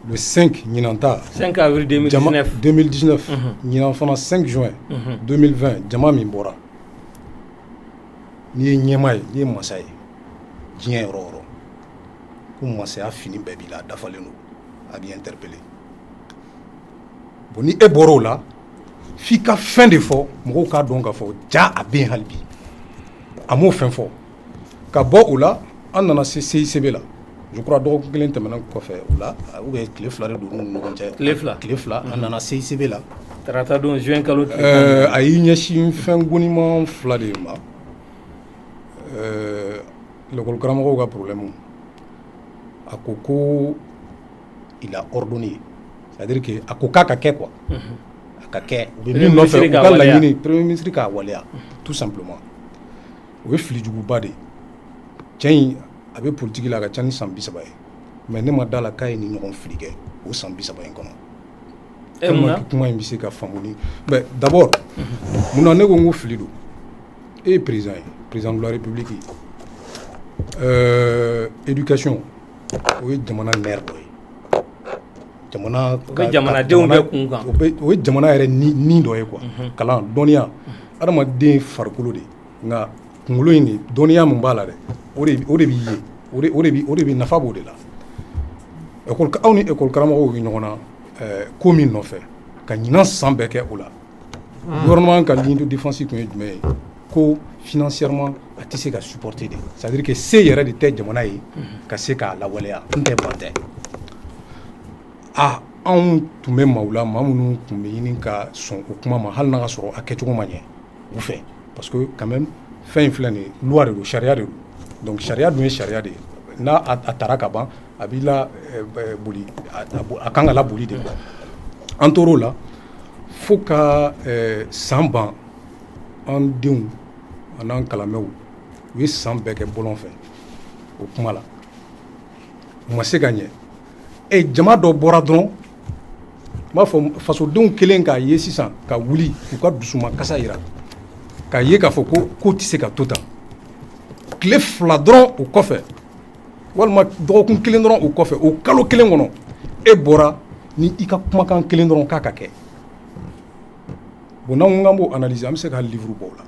le 5 Ninanta 5 avril 2019 Ninanfana 5 juin 2020 jama min bɔra ni ye ɲɛma ye ni ye masa ye diɲɛ yɔrɔ yɔrɔ ko masaya fini bɛɛ b'i la a dafalen don a b'i interpellé bon ni e bɔra o la f'i ka fɛn de fɔ mɔgɔw k'a dɔn k'a fɔ ja a bɛ yen hali bi a m'o fɛn fɔ ka bɔ o la an nana se CICB la je crois dɔgɔkun kelen tɛmɛnen kɔfɛ o la ou bien tile fila de don n'u ni ɲɔgɔn cɛ tile fila an nana CICB la tarata don juin kalo a y'i ɲɛsin fɛn goniman fila de ma l'école karamɔgɔw ka problème a ko il a ordonné c'est-à-dire que a ko k'a ka kɛ quoi a ka kɛ u bɛ min nɔfɛ u ka laɲini premier ministre k'a waleya tout simplement o ye filijuguba de ye cɛ in a bɛ politique la a ka ca ni san 30 ye mais ne ma d'a la k'a ye ni ɲɔgɔn fili kɛ o san 30 in kɔnɔ tellement que kuma in bɛ se ka faamu ni mais d'abord munna ne ko n ko fili don e ye président ye président de la république éducation o ye jamana nerf dɔ ye jamana jamanadenw bɛ kun kan o ye jamana yɛrɛ ni dɔ ye quoi kalan dɔnniya adamaden farikolo de nka kunkolo in de dɔnniya min b'a la dɛ o de b'i ye o de bɛ nafa b'o de la aw ni école karamɔgɔw bɛ ɲɔgɔn na ko min nɔfɛ ka ɲinan san bɛɛ kɛ o la gouvernement ka ligne de défense tun ye jumɛn ye ko financièrement a tɛ se ka supporter de c'est-à-dire que se yɛrɛ de tɛ jamana ye ka se k'a lawaleya n tɛ ban tɛ anw tun bɛ maaw la maa minnu tun bɛ ɲini ka sɔn o kuma ma hali n'a ka sɔrɔ a kɛcogo ma ɲɛ u fɛ parce que quand même fɛn in filɛ nin ye loi de don sariya de don donc sariya dun ye sariya de ye n'a a taara ka ban a b'i la boli a kan ka laboli de an tor'o la fo ka san ban an denw an'an kalanmɛw u ye san bɛɛ kɛ bɔlɔn fɛ o kuma la u ma se ka ɲɛ jama dɔ bɔra dɔrɔn n b'a fɔ fasodenw kelen k'a ye sisan ka wuli k'u ka dusuma kasa yira k'a ye k'a fɔ ko tɛ se ka to tan tile fila dɔrɔn o kɔfɛ walima dɔgɔkun kelen dɔrɔn o kɔfɛ o kalo kelen kɔnɔ e bɔra ni i ka kumakan kelen dɔrɔn k'a ka kɛ bon n'an ko k'an b'o analyser an bɛ se ka livre bɔ o la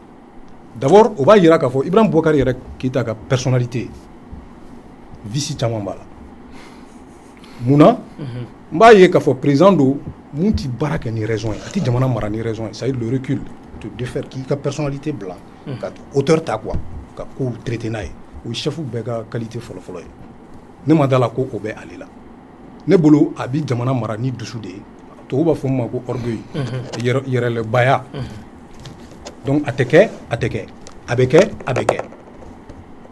d'abord o b'a yira k'a fɔ Ibrahim Boubacar yɛrɛ Keita ka personnalité vice caman b'a la munna n b'a ye k'a fɔ président don mun tɛ baara kɛ ni raison ye a tɛ jamana mara ni raison ye c'est-à-dire le recul de faire k'i ka personnalité bila ka hauteur ta quoi ka kow traiter n'a ye o ye chef bɛɛ ka qualité fɔlɔfɔlɔ ye ne ma d'a la ko o bɛ ale la ne bolo a bɛ jamana mara ni dusu de ye tubabu b'a fɔ min ma ko orgueil yɛrɛlɛbaya donc a tɛ kɛ a bɛ kɛ a bɛ kɛ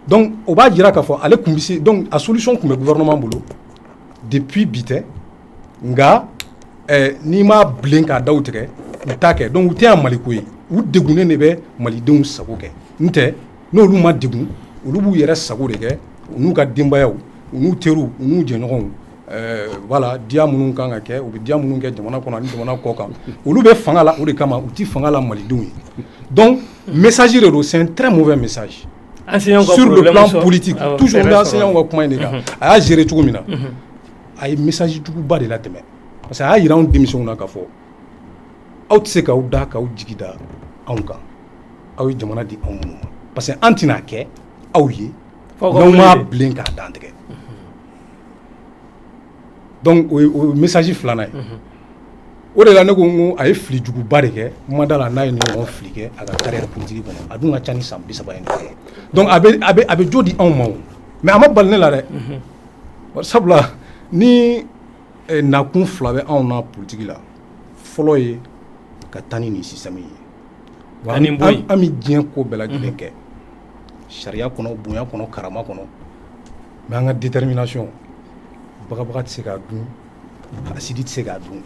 donc o b'a jira k'a fɔ ale tun bɛ se donc a solution tun bɛ gouvernement bolo depuis bi tɛ nka n'i ma bilen k'a da u tigɛ u t'a kɛ donc u tɛ yan maliko ye u degunnen de bɛ malidenw sago kɛ n tɛ n'olu ma degun olu b'u yɛrɛ sago de kɛ u n'u ka denbayaw u n'u teriw u n'u jɛɲɔgɔnw voilà diya minnu kan ka kɛ u bɛ diya minnu kɛ jamana kɔnɔ ani jamana kɔ kan olu bɛ fanga la o de kama u tɛ fanga la malidenw ye donc message de don c'est un très mauvais message sur le plan politique toujours n bɛ enseignant ka kuma in de kan a y'a gérer cogo min na a ye message juguba de latɛmɛ parce que a y'a yira anw denmisɛnw na k'a fɔ aw tɛ se k'aw da k'aw jigi da anw kan aw ye jamana di anw minnu ma parce que an tɛna kɛ aw ye n'aw m'a bilen k'a dan tigɛ donc o ye message filanan ye o de la ne ko n ko a ye fili juguba de kɛ n ma d'a la n'a ye ɲɔgɔn fili kɛ a ka carrière politique kɔnɔ a dun ka ca ni san 30 ye donc a bɛ jo di anw ma o mais a ma bali ne la dɛ sabula ni nakun fila bɛ anw na politique la fɔlɔ ye ka taa ni nin système ye an bɛ diɲɛ ko bɛɛ lajɛlen kɛ sariya kɔnɔ bonya kɔnɔ karama kɔnɔ mais an ka détermination bagabaga tɛ se k'a dun asidi tɛ se k'a dun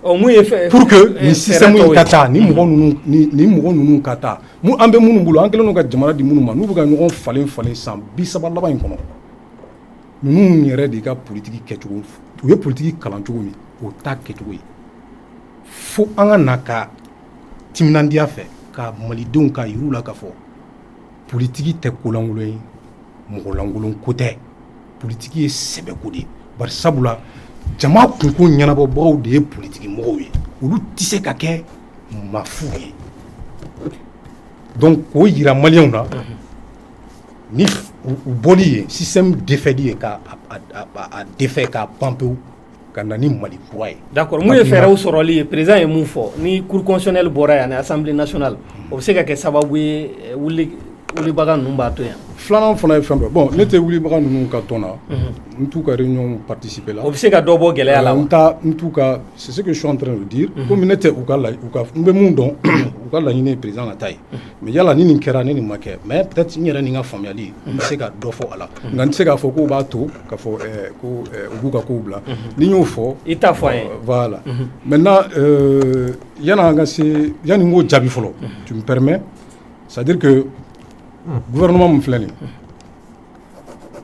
pour que nin système in ka taa nin mɔgɔ ninnu ka taa an bɛ minnu bolo an kɛlen don ka jamana di minnu ma n'u bɛ ka ɲɔgɔn falen san 30 laban in kɔnɔ ninnu yɛrɛ de ka politique kɛcogo u ye politique kalan cogo min o t'a kɛcogo ye fo an ka na ka timinandiya fɛ ka malidenw ka yir'u la k'a fɔ politique tɛ kolankolon ye mɔgɔlankolon ko tɛ politique ye sɛbɛko de ye bari sabula jama kunko ɲɛnabɔbagaw de ye politiki mɔgɔw ye olu tɛ se ka kɛ mafu ye donc k'o yira maliyɛnw na ni u bɔli ye système défailli ye k'a défait k'a ban pewu ka na ni Mali kura ye. D'accord mun ye fɛɛrɛw sɔrɔli ye président ye mun fɔ ni cour constitutionnelle bɔra yan ni assemblée nationale o bɛ se ka kɛ sababu ye wulibaga ninnu b'a to yan. Filanan fana ye fɛn dɔ bon ne tɛ wulibaga ninnu ka tɔn na n t'u ka réunion participer la. O bɛ se ka dɔ bɔ gɛlɛya la wa. n t'u ka c'est ce que je suis en train de dire. komi ne tɛ u ka n bɛ mun dɔn u ka laɲini ye président ka taa ye mais yala ni nin kɛra ni nin ma kɛ mais peut-être n yɛrɛ ni n ka faamuyali n bɛ se ka dɔ fɔ a la nka n tɛ se k'a fɔ k'u b'a to k'a fɔ ko u b'u ka kow bila ni n y'o fɔ. I t'a fɔ an ye. Voilà maintenant yanni n k'o jaabi fɔlɔ tu me permets c'est-à-dire que gouvernement min filɛ nin ye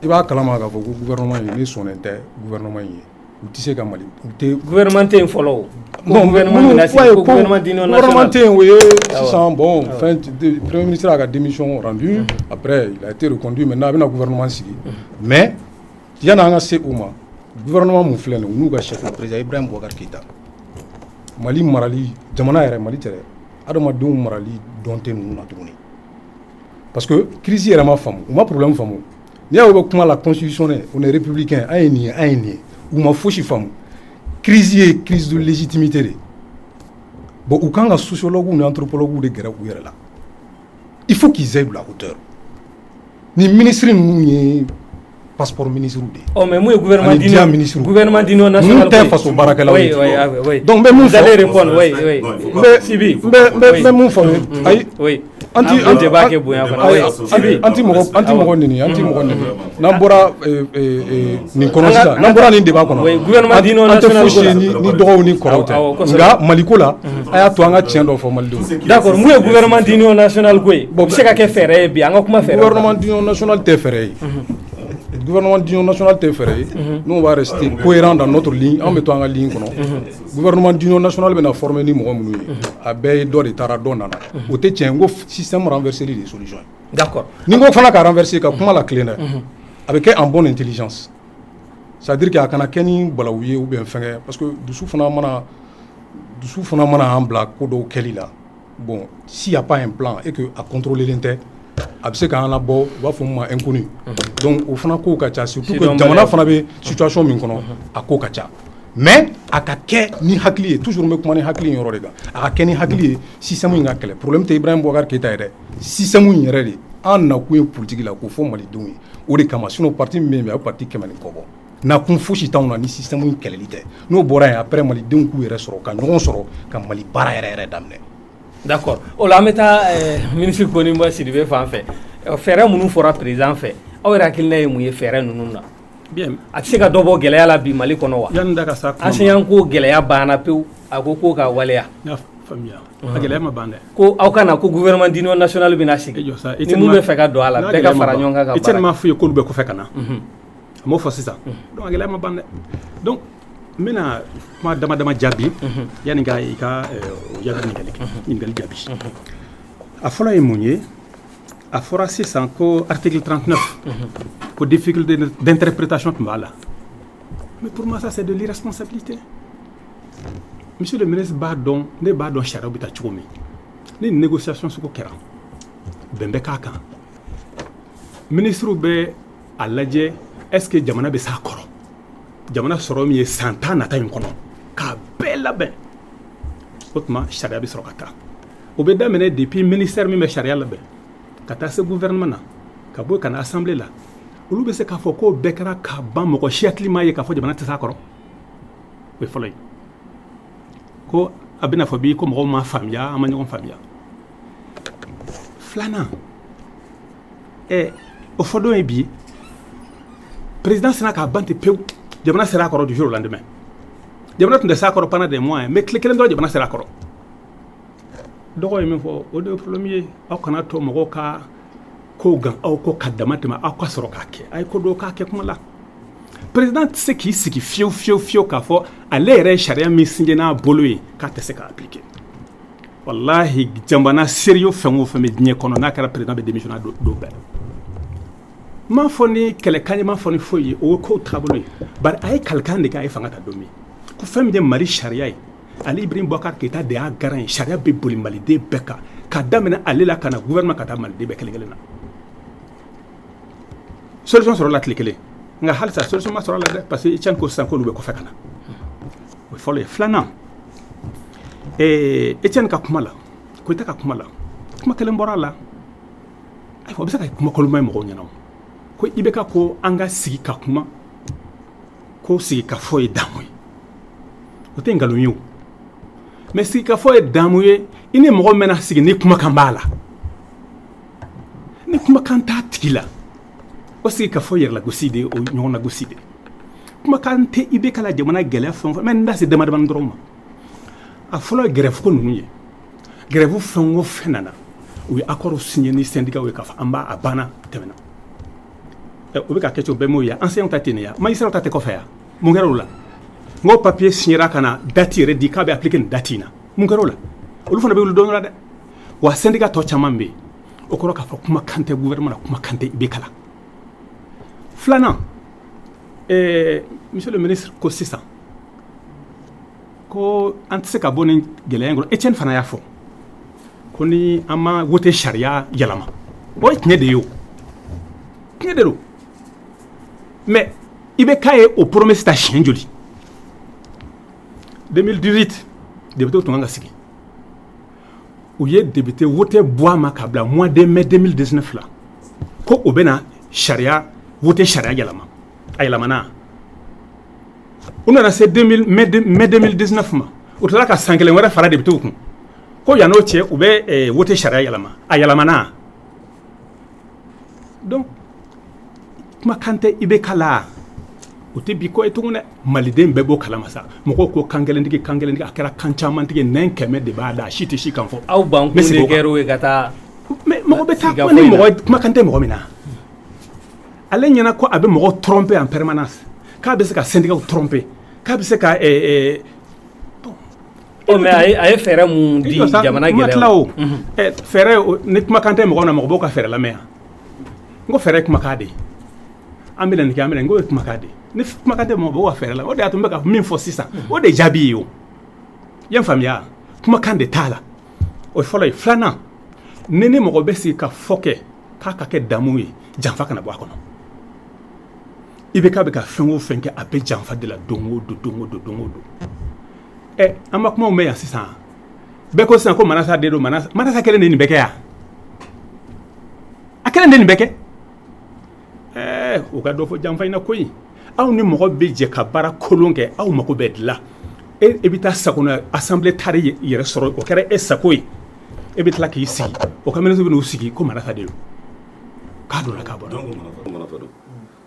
i b'a kalama k'a fɔ ko gouvernement in ne sɔnnen tɛ gouvernement in ye u tɛ se ka Mali u tɛ gouvernement tɛ yen fɔlɔ o. bon gouvernement tɛ yen o ye sisan bon premier ministre a ka démission rendu après il a été reconduit maintenant a bɛna gouvernement sigi mais yanni an ka se o ma gouvernement min filɛ nin ye u n'u ka chef président Ibrahim Boubacar Keïta Mali marali jamana yɛrɛ Mali tɛ dɛ adamadenw marali dɔn tɛ ninnu na tuguni. Parce que crise yɛrɛ ma faamu u ma problème faamu n'i y'aw bɛ kuma la constitutionnelle on est républicain an ye nin ye an ye nin ye u ma fosi faamu crise ye crise de légitimité de bon u kan ka sociologues ni anthropologues de gɛrɛ u yɛrɛ la il faut qu'ils aient de la hauteur ni ministre ninnu ye passeport ministre de. Oh mais mun ye gouvernement d'union nationale mun tɛ faso baarakɛlaw ye. Oui. Donc n bɛ mun fɔ. Vous allez répondre oui. n bɛ mun fɔ ayi. Oui. Anti mɔgɔ nini n'an bɔra nin kɔnɔ sisan n'an bɔra nin débat kɔnɔ an tɛ fosi ni dɔgɔw ni kɔrɔw tɛ nka Maliko la a y'a to an ka tiɲɛ dɔ fɔ malidenw. D'accord mun ye gouvernement d'union nationale ko ye bon bɛ se ka kɛ fɛɛrɛ ye bi an ka kuma fɛɛrɛ. Gouvernement d'union nationale tɛ fɛɛrɛ ye. Gouvernement d'union nationale tɛ fɛɛrɛ ye nous on va rester cohérent dans notre ligne an bɛ to an ka ligne kɔnɔ gouvernement d'union nationale bɛna former ni mɔgɔ minnu ye a bɛɛ ye dɔ de taara dɔ nana o tɛ tiɲɛ n ko système renversé de solution ye. D'accord ni n ko fana ka renverser ka kuma la tilen dɛ a bɛ kɛ en bonne intelligence c'est à dire que a kana kɛ ni balawu ye ou bien fɛnkɛ parce que dusu fana mana an bila ko dɔw kɛli la bon s'il y a pas un plan et que a contrôlelen tɛ a bɛ se k'an labɔ u b'a fɔ min ma inconnu donc o fana kow ka ca surtout que jamana fana bɛ situation min kɔnɔ a ko ka ca mais a ka kɛ ni hakili ye toujours n bɛ kuma ni hakili in yɔrɔ de kan a ka kɛ ni hakili ye système in ka kɛlɛ problème tɛ Ibrahim Boubacar Keïta ye dɛ système in yɛrɛ de an nakun ye politique la k'o fɔ malidenw ye o de kama sinon parti min bɛ yen a ye parti 100 ni kɔ bɔ nakun fosi t'anw na ni système in kɛlɛli tɛ n'o bɔra yen après malidenw k'u yɛrɛ sɔrɔ ka ɲɔgɔn sɔrɔ ka Mali baara yɛrɛ daminɛ. D'accord o la an bɛ taa ministre Koniba Sidibe fan fɛ fɛɛrɛ minnu fɔra président fɛ aw yɛrɛ hakilina ye mun ye fɛɛrɛ ninnu na. Bien a tɛ se ka dɔ bɔ gɛlɛya la bi Mali kɔnɔ wa. Yanni da ka sa kuma enseignant ko gɛlɛya banna pewu a ko k'o ka waleya. N y'a faamuya a gɛlɛya ma ban dɛ. Ko aw ka na ko gouvernement d'union nationale bɛna sigi ni mun bɛ fɛ ka don a la bɛɛ ka fara ɲɔgɔn kan ka baara. I tɛ nin m'a fɔ i ye k'olu bɛ kɔfɛ ka na a m'o fɔ sisan donc a gɛlɛya ma ban dɛ donc n bɛna kuma dama dama jaabi yanni ka i ka ɲininkali jaabi a fɔlɔ ye mun ye a fɔra sisan ko article 39 ko difficulté d'interprétation tun b'a la mais pour moi ça c'est de l'irresponsabilité monsieur le ministre b'a dɔn ne b'a dɔn sariyaw bɛ taa cogo min ni négociation sugu kɛra bɛn bɛ k'a kan ministre bɛ a lajɛ est-ce que jamana bɛ s'a kɔrɔ jamana sɔrɔ min ye san 10 nata in kɔnɔ k'a bɛɛ labɛn o tuma sariya bɛ sɔrɔ ka taa o bɛ daminɛ depuis ministère min bɛ sariya labɛn ka taa se gouvernement na ka bɔ ka na assemblée la olu bɛ se k'a fɔ k'o bɛɛ kɛra ka ban mɔgɔ si hakili m'a ye k'a fɔ jamana tɛ s'a kɔrɔ o ye fɔlɔ ye ko a bɛna fɔ bi ko mɔgɔw ma faamuya an ma ɲɔgɔn faamuya filanan o fɔ don ye bi président sina k'a ban ten pewu jamana sera a kɔrɔ du jour au lendemain jamana tun tɛ s'a kɔrɔ pendant des mois mais tile kelen dɔrɔn jamana sera a kɔrɔ dɔgɔ ye min fɔ o de ye problème ye aw kana to mɔgɔw ka ko gan aw ko ka dama tɛmɛ aw ka sɔrɔ k'a kɛ a ye ko dɔw k'a kɛ kuma la président tɛ se k'i sigi fiyewu k'a fɔ ale yɛrɛ ye sariya min sinjɛ n'a bolo ye k'a tɛ se k'a appliquer walahi jamana sérieux fɛn o fɛn bɛ diɲɛ kɔnɔ n'a kɛra président bɛ démissionner don bɛɛ m'a fɔ ni kɛlɛkan ye m'a fɔ ni foyi ye o ye kow taabolo ye bari a ye kalikan de kɛ a ye fanga ta don min ko fɛn min ye mali sariya ye ali ibrahim boubacar keita de y'a garan ye sariya bɛ boli maliden bɛɛ kan ka daminɛ ale la ka na gouvernement ka taa maliden bɛɛ kelen kelen na solution sɔrɔla tile kelen nka halisa solution ma sɔrɔ la dɛ parce que i tiɲɛ ko sisan k'olu bɛ kɔfɛ ka na o ye fɔlɔ ye filanan Etienne ka kuma la Koita ka kuma la kuma kelen bɔra a la ayiwa o bɛ se ka kuma koloma ye mɔgɔw ɲɛna ko IBK ko an ka sigi ka kuma ko sigi ka fɔ ye damu ye o tɛ nkalon ye o mais sigi ka fɔ ye damu ye i ni mɔgɔ mɛna sigi ni kumakan b'a la ni kumakan t'a tigi la o sigi ka fɔ yɛrɛ lagosi de o ɲɔgɔn lagosi de kumakan tɛ IBK la jamana gɛlɛya fɛn o fɛn mais n da se dama dama dɔrɔn ma a fɔlɔ ye grève ko ninnu ye grève fɛn o fɛn nana u ye accord signé ni syndicat ye k'a fɔ an b'a a banna tɛmɛna o bɛ ka kɛ cogo bɛɛ m'o ye enseignant ta tɛ nin ya magistrat ta tɛ kɔfɛ ya mun kɛra o la n ko papier signéra ka na date yɛrɛ di k'a bɛ appliquer nin date in na mun kɛra o la olu fana bɛ wuli dɔn la dɛ wa syndicat tɔ caman bɛ yen o kɔrɔ k'a fɔ kumakan tɛ gouvernement na kumakan tɛ IBK la filanan monsieur le ministre ko sisan ko an tɛ se ka bɔ ni gɛlɛya in kɔnɔ Etienne fana y'a fɔ ko ni an ma voté sariya yɛlɛma o ye tiɲɛ de ye o tiɲɛ de don mais IBK ye o promesse ta siɲɛ joli 2018 député tun kan ka sigi u ye député voté bɔ a ma ka bila mois de mai 2019 la ko o bɛna sariya voté sariya yɛlɛma a yɛlɛmana u nana se mai 2019 ma u tilala ka san kelen wɛrɛ fara député kun ko yan'o cɛ u bɛ voté sariya yɛlɛma a yɛlɛmana donc kumakan tɛ IBK la o tɛ bi ko ye tugun dɛ maliden bɛɛ b'o kalama sa mɔgɔw ko kan kelentigi a kɛra kan camantigi nɛn kɛmɛ de b'a da a si tɛ si kan fɔ aw ban kun de kɛra ye ka taa mais mɔgɔ bɛ taa kuma ni mɔgɔ kumakan tɛ mɔgɔ min na ale ɲɛna ko a bɛ mɔgɔ tromper en permanence k'a bɛ se ka syndicat tromper k'a bɛ se ka mais a ye fɛɛrɛ mun di jamana gɛlɛya fɛɛrɛ ni kumakan tɛ mɔgɔ na mɔgɔ b'o ka fɛɛrɛ lamɛn yan n ko fɛɛrɛ ye kumakan de ye an bɛ na nin kɛ an bɛ na n ko ye kumakan de ye ni kumakan tɛ mɔgɔ b'o ka fɛɛrɛ la o de y'a to n bɛ ka min fɔ sisan o de jaabi ye o i ye n faamuya kumakan de t'a la o ye fɔlɔ ye filanan ni ni mɔgɔ bɛ sigi ka fɔ kɛ k'a ka kɛ damu ye janfa kana bɔ a kɔnɔ IBK bɛ ka fɛn o fɛn kɛ a bɛ janfa de la don o don an ma kumaw mɛn yan sisan bɛɛ ko sisan ko manasa de don manasa kelen de nin bɛ kɛ yan a kelen de nin bɛ kɛ o ka dɔ fɔ janfa in na koyi aw ni mɔgɔ bɛ jɛ ka baara kolon kɛ aw mako bɛ dilan e bɛ taa sagona assemblée tari yɛrɛ sɔrɔ o kɛra e sago ye e bɛ tila k'i sigi o ka ministre bɛ n'u sigi ko manasa de don k'a donna k'a bɔ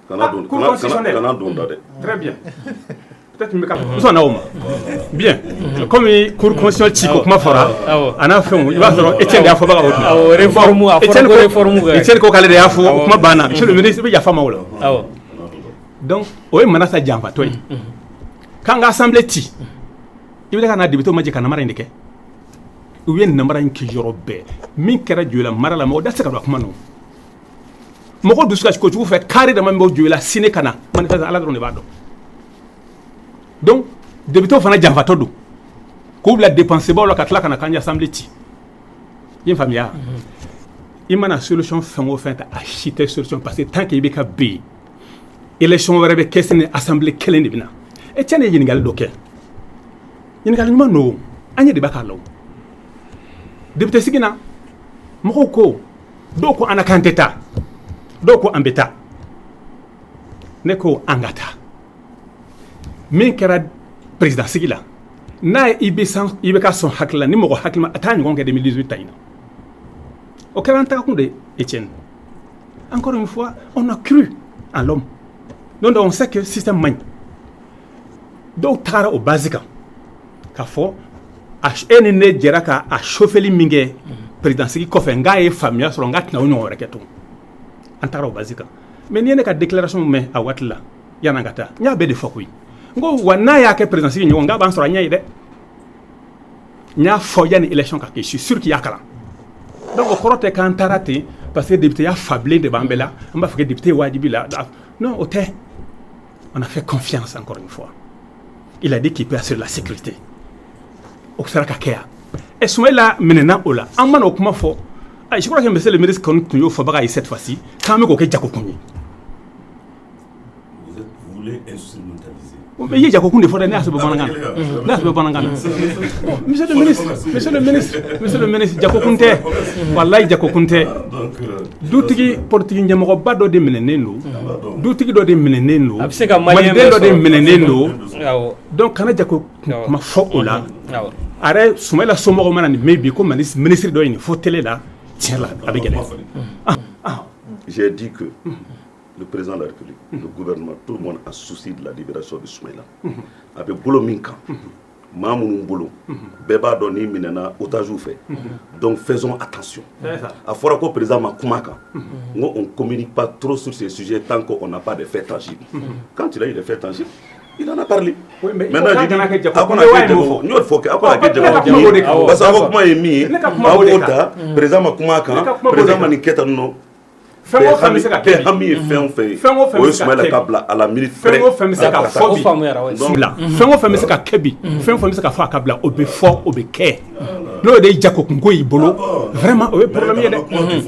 kana don da dɛ très bien peut-être n bɛ ka muso n'aw ma bien comme cour constitutionnelle ci ko kuma fɔra a n'a fɛnw i b'a sɔrɔ Etienne de y'a fɔbaga o tuma réforme a fɔra ko réforme Etienne ko k'ale de y'a fɔ o kuma banna monsieur le ministre i bɛ yafa ma o la donc o ye manasa janfatɔ ye k'an ka assemblée ci i bɛ ka na député ma jɛ ka namara in de kɛ u ye namara in kɛ yɔrɔ bɛɛ min kɛra Joyila mara la mɔgɔ da tɛ se ka don a kuma nɔ mɔgɔ dusu kasi kojugu fɛ carré dama min b'o Joyila sini ka na manifeste ala dɔrɔn de b'a dɔn donc député fana janfatɔ don k'u bila dépense baw la ka tila ka na k'an ye assemblée ci i ye n faamuya i mana solution fɛn o fɛn ta a si tɛ solution parce que tant que IBK bɛ yen élection wɛrɛ bɛ kɛ sini assemblée kelen de bɛ na e cɛ ne ye ɲininkali dɔ kɛ ɲininkali ɲuman don an ye débat k'a la o député sigi na mɔgɔw ko dɔw ko an na k'an tɛ taa dɔw ko an bɛ taa ne ko an ka taa min kɛra président sigi la n'a ye IBK sɔn hakili la ni mɔgɔ hakili ma a t'a ɲɔgɔn kɛ 2018 ta in na o kɛra an tagakun de Etienne encore une fois on a cru en l'homme donc on sait que le système man dɔw tagara o base kan k'a fɔ e ni ne jɛra ka a chauffeli min kɛ président sigi kɔfɛ n k'a ye faamuya sɔrɔ n k'a tɛna o ɲɔgɔn wɛrɛ kɛ tun an tagara o base kan mais n'i ye ne ka déclaration mɛn a waati la yan'an ka taa n y'a bɛɛ de fɔ koyi n ko wa n'a y'a kɛ président sigi ɲɔgɔn n k'a b'an sɔrɔ a ɲɛ ye dɛ n y'a fɔ yanni élection ka kɛ je suis sûr qu'il y'a kalan donc o kɔrɔ tɛ k'an taara ten parce que député a fablé de Bambela, on va faire député Wadibi là. Non, on a fait confiance encore une fois. Il a dit qu'il peut assurer la sécurité. Au Sarakakea. Et Soumaïla Menena Ola, en man au Kumafo, je crois que monsieur le ministre continue au Fabaga cette fois-ci, quand même au Kedjakokuni. Vous voulez instrumentaliser. Mais il y a beaucoup de fois d'années à ce moment-là. Monsieur le ministre, Jakokunte, Wallahi Jakokunte, Doutiki, Portugin Yamoba do de Meneno, Doutiki do de Meneno, Mandé do de Meneno, donc Kanadjako, ma fokola, Arrête, Soumaïla Somoromana, maybe comme ministre de il faut télé là, tiens là, avec elle. J'ai dit que le président de la République, le gouvernement, tout le monde a souci de la libération de Soumaïla. Avec Bolo Minka, Mamoun Bolo, Beba Doni Minena, Otajou fait. Donc faisons attention. À Forako, président Makoumaka, on ne communique pas trop sur ces sujets tant qu'on n'a pas de faits tangibles. Quand il a eu des faits tangibles, il en a parlé. Oui, mais maintenant, il dit, nous faut que parce que président Makoumaka, président Maniketa, non. À la minute près. Vraiment,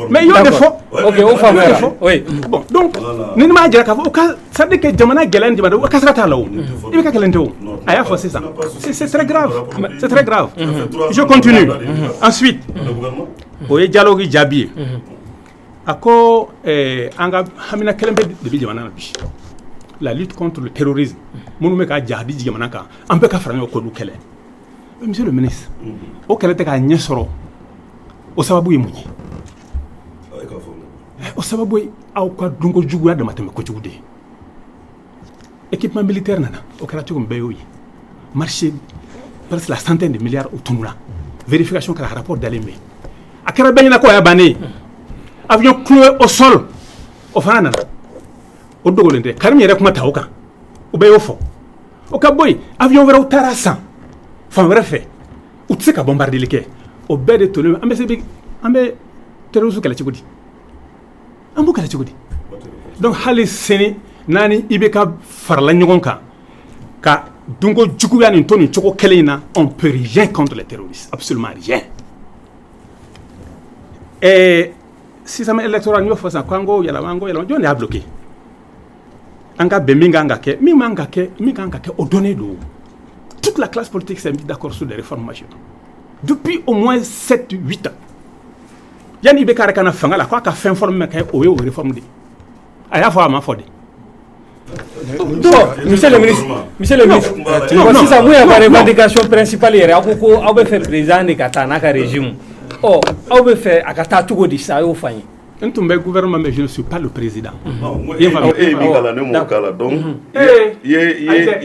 mais il y a des fois. Ok, on fait oui. Bon, donc, nous n'avons pas ça dit que Jamana Galen, c'est très grave. C'est très grave. Je continue. Ensuite, au dialogue Jabi. Ako anga hamina kelembe de jamana bi la lutte contre le terrorisme monu me ka jadi jamana ka an be ka farano ko du kele monsieur le ministre o kele te ka nyesoro o sababu yimunyi o sababu aw ka dungo jugu ya de mateme ko jugude équipement militaire nana o kala tugo mbe yoyi marché presque la centaine de milliards au tunula vérification ka rapport d'Alemé akara benyana ko ya bani avion cloué au sol au fanana au dogolende karim yere kuma tawka o be yofo o ka boy avion wera utara 100 fan wera fait ou tseka bombarder leke o be de tolu ambe se big ambe teruzu kala cigodi ambu kala cigodi donc hali seni nani ibeka farla nyogonka ka dungo jugu yani toni choko kelina on peut rien contre les terroristes absolument rien et si ça électoral nous faisons Congo yala on est bloqué anga beminga anga ke au donné do toute la classe politique s'est mise d'accord sur des réformes majeures depuis au moins 7-8 ans yani be karakana fanga la quoi ka fin forme ka o réforme de aya fa ma fodi monsieur le ministre voici ça moi la revendication principale est akoko abe faire président de Katana ka régime. Oh, on veut faire à Kata Tougo di ça au faille. Un tombé gouvernement mais je ne suis pas le président. Donc il y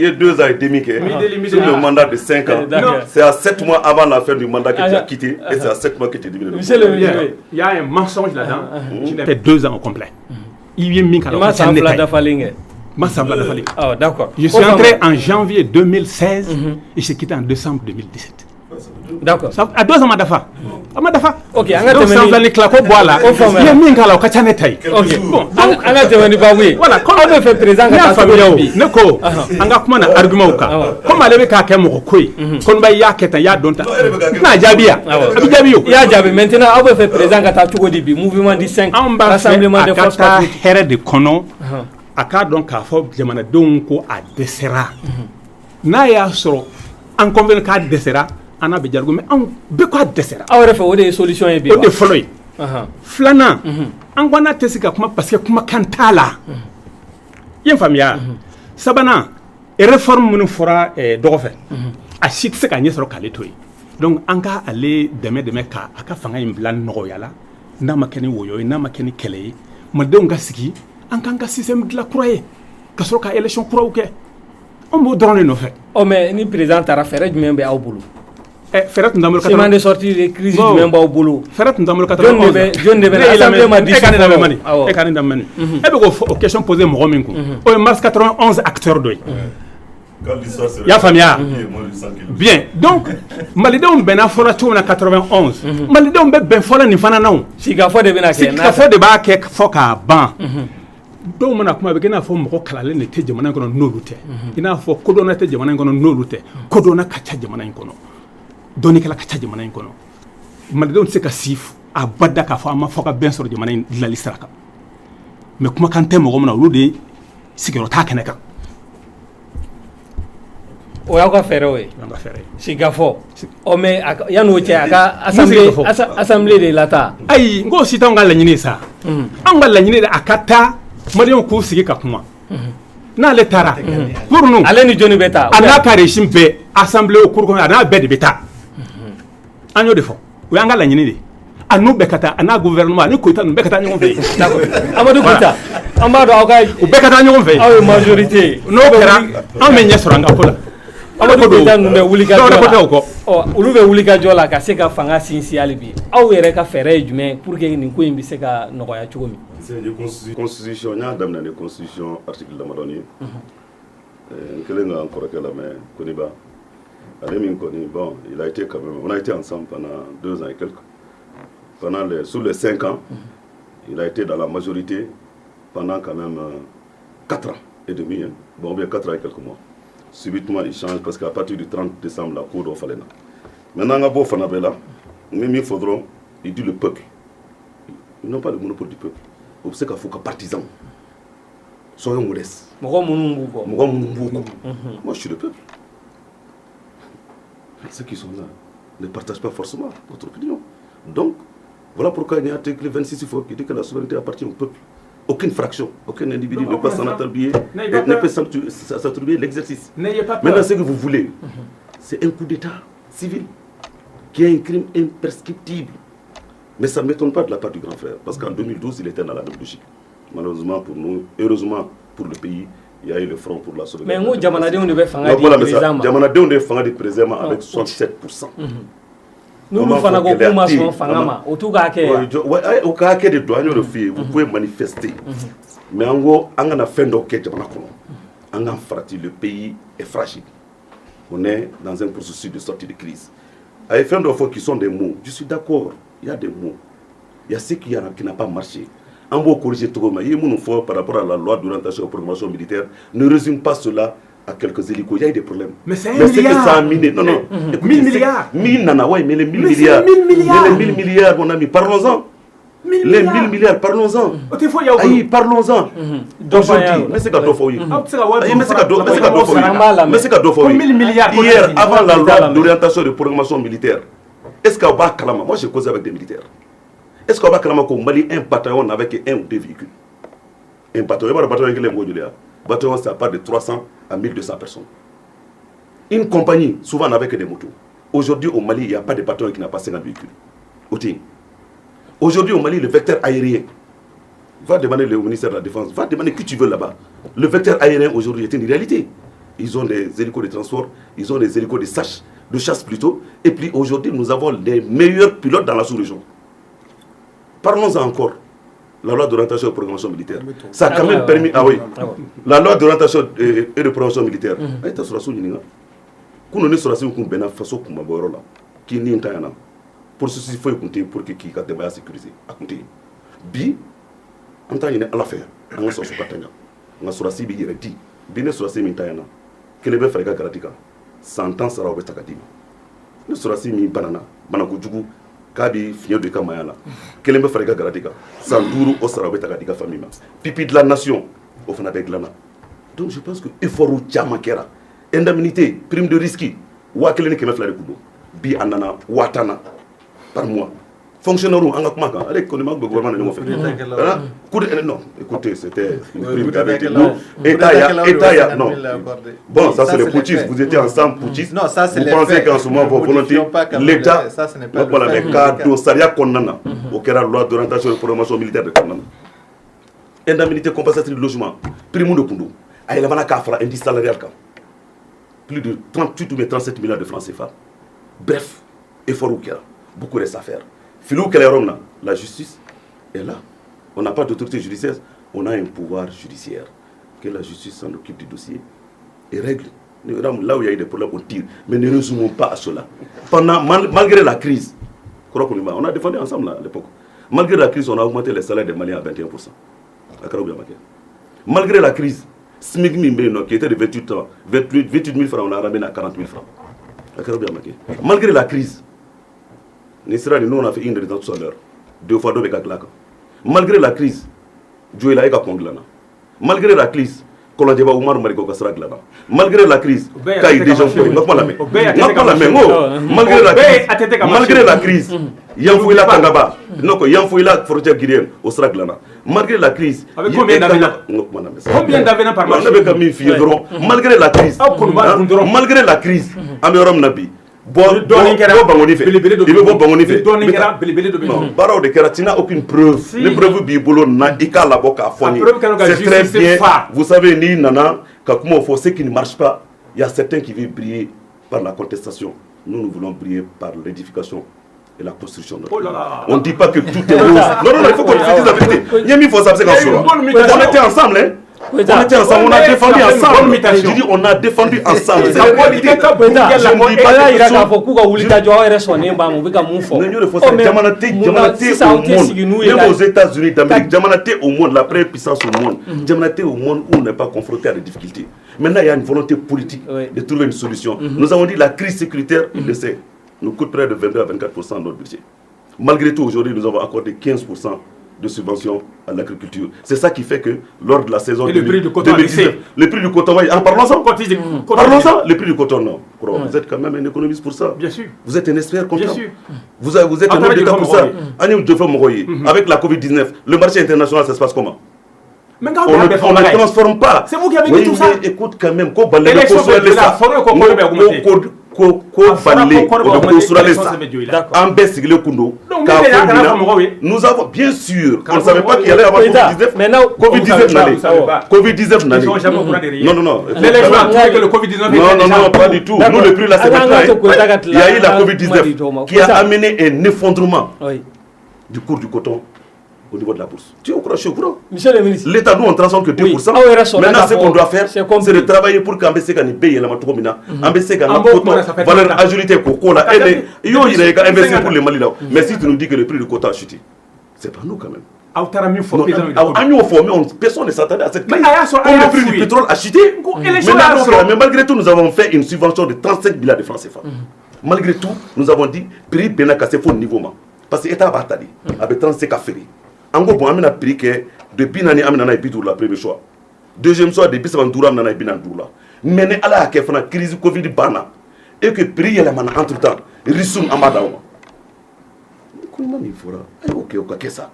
a 2 ans et demi sur le mandat de 5 ans. C'est à 7 mois avant la fin du mandat que tu as quitté et c'est à 7 mois que tu es devenu. Monsieur le ministre, il y a un mensonge là-dedans qui fait 2 ans au complet. Il y a mis Oh, d'accord. Je suis entré en janvier 2016 et j'ai quitté en décembre 2017. D'accord. À 2 ans, Madafa. Ok, donc ça va les claquer voilà. Il y a mis au Kachanetaï. Ok. Bon, on a devenu pas oui. Voilà, comme on veut faire présent à famille. Neko, on a comment argument au cas. Comme aller avec quelqu'un au koi. Comme ba ya keta ya donta. Na jabia. Jabio. Ya jabi maintenant on veut faire présent à Tougo Dibi mouvement du 5 rassemblement de forces patriotiques. Here de kono. Aka donc a fo jamana donko a desera. Na ya soro en convaincre ka desera. On a besoin mais on peut quoi desserrer. Ah ouais, faut des solutions et bien. On des follow. Flana. On va na tesika kuma parce que kuma kantala. Yen famia. Sabana. Et réforme nous fera dogofe. A chit se ka nyesro kaletoi. Donc on va aller demain ka aka fanga imblan noyala. Na makeni woyo na makeni kele. Madon gasiki. On kan système de la croix. Kasro ka élection croix ou ke. On va donner nos faits. Oh mais ni président tara faire du même be au boulot. Ferret nous avons le de sortir des crises du même au boulot. Ferret nous avons le John Neve l'Assemblée m'a dit et question posée mon mars 91 acteurs d'oeil. Il y a famille. Bien. Donc, Malidon ben a fora en 91. Malidon ben fora ni fana non. Si gafo de bena ke. Si gafo de ba ke foka ban. Donc mana kuma be na fo mo kalale ne te jamana kono nolu te. Ina fo kodona te jamana kono nolu te. Kodona kacha jamana kono. Doni kala kacha jamana kono. Malidon se ka sif a badda ka fo ama foka ben soro jamana la lisraka. Mais kuma kan te mo gomna ludi sigiro ta keneka. O y'aw ka fɛɛrɛw ye sigafɔ o mais yan'o cɛ a ka assemblée de lata ayi n ko si t'anw ka laɲini sa anw ka laɲini de a ka taa maliyɛnw k'u sigi ka kuma n'ale taara pour nous ale ni jɔnni bɛ taa a n'a ka régime bɛɛ assemblée o cours kɔnɔ a n'a bɛɛ de bɛ taa an y'o de fɔ o y'an ka laɲini de a n'u bɛɛ ka taa a n'a gouvernement ani Koyita ninnu bɛɛ ka taa ɲɔgɔn fɛ Amadou Koyita an b'a dɔn aw ka u bɛɛ ka taa ɲɔgɔn fɛ aw ye majorité n'o kɛra anw bɛ ɲɛ sɔrɔ an ka ko la Amadou Koyita ninnu bɛ wuli ka jɔ la olu bɛ wuli ka jɔ la ka se ka fanga sinsin hali bi aw yɛrɛ ka fɛɛrɛ ye jumɛn pour que nin ko in bɛ se ka nɔgɔya cogo min constitution n y'a daminɛ ni constitution article damadɔni ye n kelen ka n kɔrɔkɛ lamɛn Koniba ale min kɔni bon il a été quand même on a été ensemble pendant 2 ans et quelques sous les 5 ans il a été dans la majorité pendant quand même 4 ans et demi bon bien 4 ans et quelques mois. Subitement, il change parce qu'à partir du 30 décembre, la cour fallait là. Maintenant, à Fanabella, même il faudra, il dit le peuple. Ils n'ont pas le monopole du peuple. Vous savez qu'il faut que partisans soyons modestes. Moi, je suis le peuple. Ceux qui sont là ne partagent pas forcément votre opinion. Donc, voilà pourquoi il y a l'article 26, il faut qu'il dit que la souveraineté appartient au peuple. Aucune fraction, aucun individu ne peut s'en attribuer, ne peut s'attribuer l'exercice. Maintenant, ce que vous voulez, c'est un coup d'État civil qui est un crime imprescriptible. Mais ça ne m'étonne pas de la part du grand frère, parce qu'en 2012, il était dans la même logique. Malheureusement pour nous, heureusement pour le pays, il y a eu le front pour la sauvegarde. Mais nous, Jamanadeon devait faire des présents avec 67%. Nous fana ko kuma son fanga ma o tu ka kɛ o ka kɛ de don an y'o de f'i ye vous pouvez manifester mais en gros an kana fɛn dɔ kɛ jamana kɔnɔ an ka farati le pays est fragile on est dans un processus de sortie de crise a ye fɛn dɔ fɔ qui sont des mots je suis d'accord il y a des mots il y a ce qui n'a pas marché an b'o corriger cogo min i ye minnu fɔ par rapport à la loi d'orientation et de programmation militaire ne résume pas cela à quelques hélicos, il y a eu des problèmes. Mais c'est 1 milliard. Que ça a miné. Non, non. 1000 milliards. 1000 nana, ouais, mais les 1000 milliards. Mais 1000 milliards. Mais les 1000 milliards, mon ami, parlons-en. Les 1000 milliards, parlons-en. Aïe, parlons-en. Aujourd'hui, mais c'est qu'à Dofoui. Mais c'est qu'à Dofoui. Hier, avant la loi d'orientation et de programmation militaire, est-ce qu'à Bas Kalama, moi j'ai causé avec des militaires. Est-ce qu'à Bas Kalama, qu'au Mali, un bataillon avec 1 ou 2 véhicules? Un bataillon, il y a un bataillon qui est le bataillon, c'est à part de 300 à 1200 personnes. Une compagnie, souvent avec des motos. Aujourd'hui, au Mali, il n'y a pas de bataillon qui n'a pas 50 véhicules. Aujourd'hui, au Mali, le vecteur aérien, va demander au ministère de la Défense, va demander qui tu veux là-bas. Le vecteur aérien, aujourd'hui, est une réalité. Ils ont des hélicos de transport, ils ont des hélicos de chasse plutôt. Et puis aujourd'hui, nous avons les meilleurs pilotes dans la sous-région. Parlons-en encore. La loi d'orientation et de programmation militaire. Ça a quand même permis. Ah oui. La loi d'orientation et de programmation militaire. Elle est sur la sous-région. Quand on est sur la sous-région, on a fait ça qui n'est pas un pour ceci, il faut écouter pour que qui a des moyens sécurisés. Écoutez. Bi, en tant que à l'affaire, on a sorti patanga. On a sorti bi direct. Bi ne sorti mi tayana. Que le faire garatika. 100 ans sera au betakadima. Ne sorti mi banana. Banakujugu. Kabi fignol de Kamayana. Quel est le frère Garadika? Sandourou au Sarabeta Gadika famille. Pipi de la nation au Fanabek Lana. Donc je pense que effort ou Tchamakera, indemnité, prime de risque, Wakelen qui me fait le coup. Bi Anana, Watana, par mois. Fonctionnaire ou Angakumaka, avec le gouvernement de fait. Non, écoutez, c'était une prime avec nous. État, non. Bon, ça c'est les poutistes, vous étiez ensemble, poutistes. Non, ça c'est vous pensez qu'en ce moment, vos volontés, l'État, voilà, les cadres, Saria Konana, au Kera, loi d'orientation et de programmation militaire de Konana. Indemnité compensatrice de logement, prime de Koundou, Aïlavana Kafra, indice salarial, plus de 38 ou 37 milliards de francs CFA. Bref, effort ou Kera, beaucoup reste à faire. Filou Kelerom, la justice est là. On n'a pas d'autorité judiciaire, on a un pouvoir judiciaire. Que la justice s'en occupe du dossier et règle Là où il y a eu des problèmes, on tire. Mais ne résumons pas à cela. Malgré la crise, on a défendu ensemble là, à l'époque. Malgré la crise, on a augmenté les salaires des Maliens à 21%. Malgré la crise, SMIC Mimbeno, qui était de 28 000 francs, on a ramené à 40 000 francs. Malgré la crise, nous on a fait une résidence tout à l'heure. 2 fois 2 avec la. Malgré la crise, Joël a Konglana. Malgré la crise, Kolodjeba Oumar Mariko Kasra Glana. Malgré la crise, Kaï déjà fait. Malgré la crise, Yanfouila Tangaba. Non, Yanfouila Frontière Guinéenne, au Sraglana. Malgré la crise, avec combien d'avenants? Combien d'avenants par mois? Malgré la crise, malgré la crise, Améram Nabi. Il n'y a aucune preuve. Les preuves bibolo n'a pas la boca. C'est très bien. Vous savez, ni nana, ce qui ne marche pas, il y a certains qui veulent briller par la contestation. Nous voulons briller par l'édification et la construction. On ne dit pas que tout est rose. Non, il faut qu'on dise la vérité. Il faut savoir on était ensemble, hein. On était ensemble, on a défendu ensemble. Je dis, on a défendu ensemble. Même aux États-Unis d'Amérique, Djamanaté au monde, la première puissance au monde, Djamanaté au monde où on n'est pas confronté à des difficultés. Maintenant, il y a une volonté politique de trouver une solution. Nous avons dit la crise sécuritaire, il le sait, nous coûte près de 22 à 24% de notre budget. Malgré tout, aujourd'hui, nous avons accordé 15% de subventions à l'agriculture. C'est ça qui fait que lors de la saison et le prix du coton 2019, le prix du coton, en parlons-en. Parlons-en, le prix du coton, non. Vous êtes quand même un économiste pour ça. Bien sûr. Vous êtes un expert comptable. Bien sûr. Vous êtes un homme d'État pour ça. Avec la Covid-19, le marché international, ça se passe comment? On ne transforme pas. C'est vous qui avez dit tout ça. Écoute quand même, nous avons bien sûr, on ne savait pas qu'il y allait avoir Covid-19. Covid-19 n'allait. Non, pas du tout. Nous, le prix là, c'est maintenant. Il y a eu la Covid-19 qui a amené un effondrement du cours du coton au niveau de la bourse. Tu es au courant? Monsieur le ministre. L'État, nous, on transforme que 2%. Maintenant, ce qu'on doit faire, c'est de travailler pour qu'un BC gagne paye la matomina. Un BC gagne valeur ajoutée coco là. Il y a un BC pour les Mali là. Mais si tu nous dis que le prix du coton a chuté, c'est pas nous quand même. Personne ne s'attendait à cette crise. Comme le prix du pétrole a chuté. Mais malgré tout, nous avons fait une subvention de 35 milliards de francs CFA. Malgré tout, nous avons dit prix Benakase faut niveau. Parce que l'État va t'aider avec 35 affaires. En gros, on a pris que depuis l'année, on a eu la première choix. Deuxième choix, depuis l'année, on a eu la mais il y a une crise Covid et que prix est entre temps. Rissoum Amadawa. Comment il faudra? Ok, qu'est-ce ça?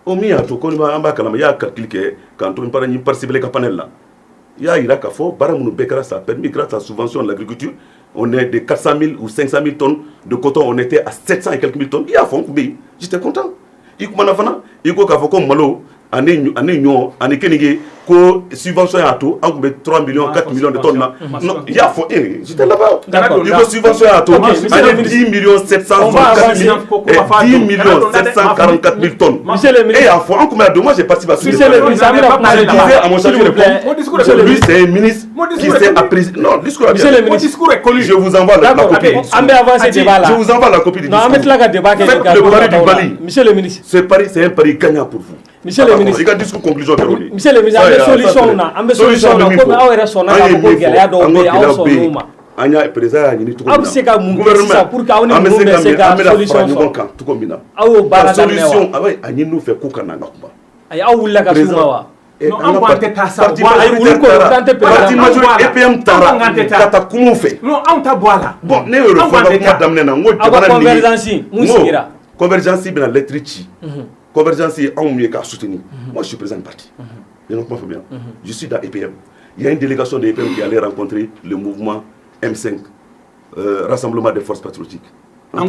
Au mieux, il y a calcul quand on parle de participer à panel là. Il y a Irak à fond, Baramounou Bekara, ça a permis, grâce à la subvention de l'agriculture, on est de 400 000 ou 500 000 tonnes de coton, on était à 700 et quelques mille tonnes. Il y a fond, j'étais content. Il y a malo, année Kenige, ko subvention à tout, on a 3 millions, 4 millions de tonnes là. Non, il y a fond, j'étais là-bas. Il y a subvention à tout, 10 millions 744 000, 10 millions 744 000 tonnes. Et à fond, on a moi j'ai participé à ce disais à mon chargé de compte, lui c'est un ministre qui s'est appris. Non, le discours est connu. Je vous envoie la copie. Je vous envoie la copie du discours. Faites le pari du Mali. Monsieur le ministre. Ce pari, c'est un pari gagnant pour vous. Monsieur le ministre. Il y a discours conclusion. Monsieur le ministre, solution anya président ni tout comme ça pour ka on ni solution la solution abai anyi nous fait kuka na ngamba ay awulla ka suma wa non an ko ante tasa ay wul ko tante EPM tara kata kumu fe non an ta boala bon ne euro fo ba damne na ngo jabana convergence musigira convergence bi na lettrici convergence en mieux qu'à soutenir. Moi, je suis président du parti. Bien. Je suis dans EPM. Il y a une délégation de EPM qui allait rencontrer le mouvement M5, Rassemblement des forces patriotiques. Non,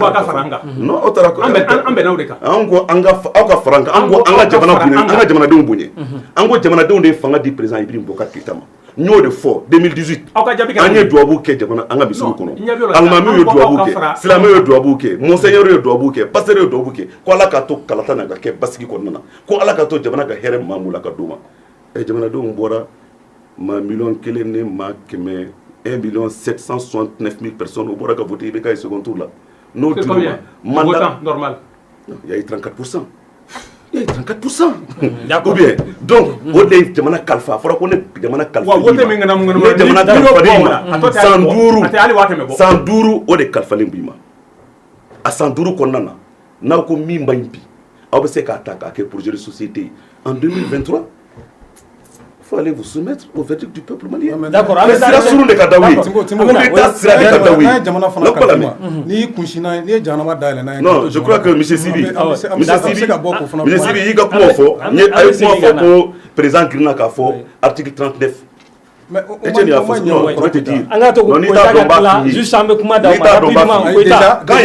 nous de fort 2018 anye doabu ke jamana anga bisu kono almami yo doabu ke islamé yo doabu ke monseigneur yo doabu ke pasteur yo doabu ke ko ala ka to kalata na ke basiki konna ko ala ka to jamana ka here mamula ka duma e jamana do mbora ma million kelene ma keme 1 769 000 personnes au Boraka voté au second tour là. C'est combien? Votant normal. Non, il y a eu 34%. Il y a eu 34%. D'accord. Ou bien, donc, au début, tu as Kalfa. Il faut qu'on ait Jamana Kalfa. Sandourou, au début, Kalfa Limbima. À Sandourou, qu'on a, n'a pas mis Mbimbi. On va attaquer pour gérer la société en 2023. Il faut aller vous soumettre au verdict du peuple malien. D'accord. Mais c'est la source de Kadawi. Non, je crois que M. Sibi, il y a le président Grina Kafo, article 39. Mais quand il y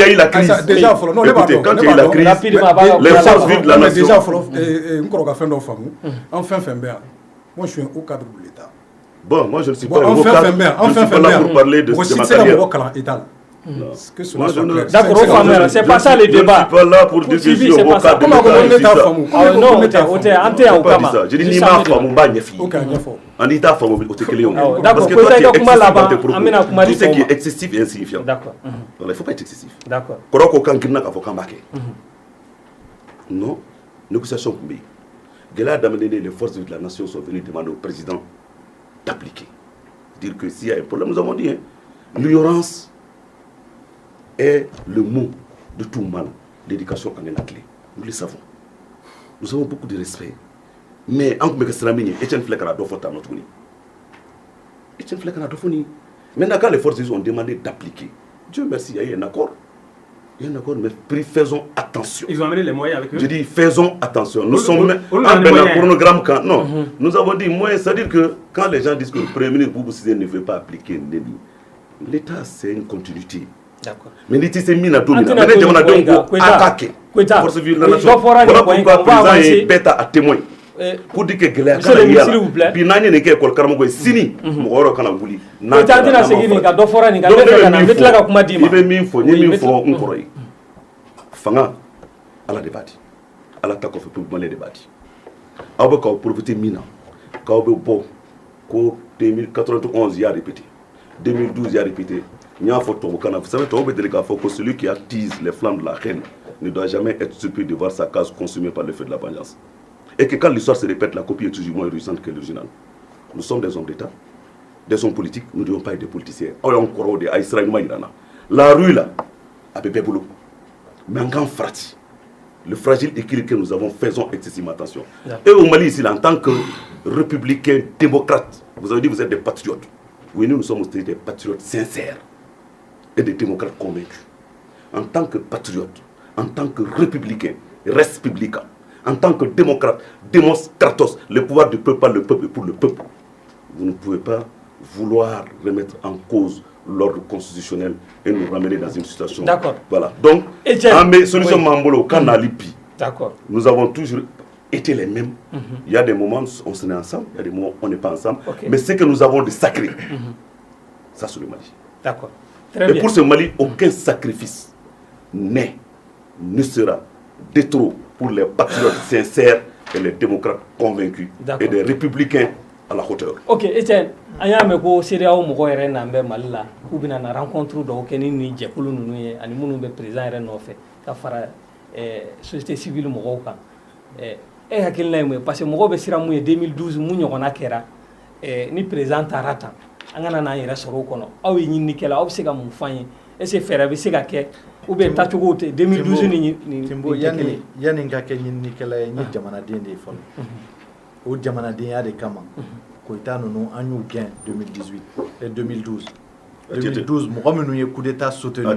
a eu la crise, les forces vives de la nation. Moi, je suis au cadre de l'État. Bon, moi, je ne suis pas au cadre. Je ne suis pas là pour parler de ma carrière. D'accord, c'est pas ça le débat. Je ne suis pas là pour dire que je suis au cadre de l'État. Je dis ni ma femme, pas ni fille. En État, femme, parce que toi, tu es excessif dans tes propos. Tout ce qui est excessif et insignifiant. D'accord. Il ne faut pas être excessif. D'accord. Non, négociation pour les forces de la nation sont venues demander au président d'appliquer. Dire que s'il y a un problème, nous avons dit, hein, l'ignorance est le mot de tout mal. L'éducation en est la clé. Nous le savons. Nous avons beaucoup de respect. Mais en tant que Sramini, Etienne Flekara doit faire notre uni. Etienne Flekara doit faire. Maintenant, quand les forces ont demandé d'appliquer, Dieu merci, il y a eu un accord. Il y a un accord, mais faisons attention. Ils ont amené les moyens avec eux. Je dis, faisons attention. Nous sommes en un chronogramme quand. Non, nous avons dit moyens, c'est-à-dire que quand les gens disent que le Premier ministre Boubou Cissé ne veut pas appliquer Némi, l'État, c'est une continuité. D'accord. Mais l'État, c'est mis à dominer. Mais les gens ont attaqué. Force vive de la nation. Voilà pourquoi le président est bête à témoin. Pour dire que Gélé, s'il vous plaît. Puis Nani n'est qu'école Karamogo, Sini, Moro Kanabuli. Il veut Fanga, à la débat. À la taco, pour le débat. Abe ka profiter mina. Ka obe bo ko 2091 il a répété. 2012 il a répété. Nya photo au Canada. Vous savez to obe délégué faut que celui qui attise les flammes de la haine ne doit jamais être surpris de voir sa case consumée par le feu de la vengeance. Et que quand l'histoire se répète, la copie est toujours moins réussite que l'original. Nous sommes des hommes d'État, des hommes politiques, nous ne devons pas être des politiciens. La rue là, à Bébé Boulot. Mais en grand frati, le fragile équilibre que nous avons, faisons excessivement attention. Et au Mali, ici, en tant que républicains, démocrates, vous avez dit que vous êtes des patriotes. Oui, nous sommes aussi des patriotes sincères et des démocrates convaincus. En tant que patriotes, en tant que républicains, res publica, en tant que démocrate, démos kratos, le pouvoir du peuple par le peuple et pour le peuple, vous ne pouvez pas vouloir remettre en cause l'ordre constitutionnel et nous ramener dans une situation. D'accord. Voilà. Donc, en mes solutions Mambolo, quand on a l'IPI, nous avons toujours été les mêmes. Il y a des moments où on se met ensemble, il y a des moments où on n'est pas ensemble. Mais ce que nous avons de sacré, ça c'est le Mali. D'accord. Et pour ce Mali, aucun sacrifice n'est, ne sera de trop pour les patriotes sincères et les démocrates convaincus et des républicains à la hauteur. Ok, Etienne, ayame ko CEDEAO mogo yɛrɛ nan bɛ Mali la k'u bɛna na rencontre dɔw kɛ ni jɛkulu ninnu ye ani minnu bɛ président yɛrɛ nɔfɛ ka fara société civile mɔgɔw kan. E hakilina ye mun ye parce que mɔgɔw bɛ siran mun ye 2012 mun ɲɔgɔnna kɛra ni président taara tan an kana n'an yɛrɛ sɔrɔ o kɔnɔ aw ye ɲininikɛla aw bɛ se ka mun f'an ye est ce que fɛɛrɛ bɛ se ka kɛ ou bien tacogo tɛ 2012 ni Timbo yani ka kɛ ɲininikɛla ye n ye jamanaden de ye fɔlɔ o jamanadenya de kama Koita ninnu an y'u gɛn 2018 et 2012 mɔgɔ minnu ye coup d'état soutenu ne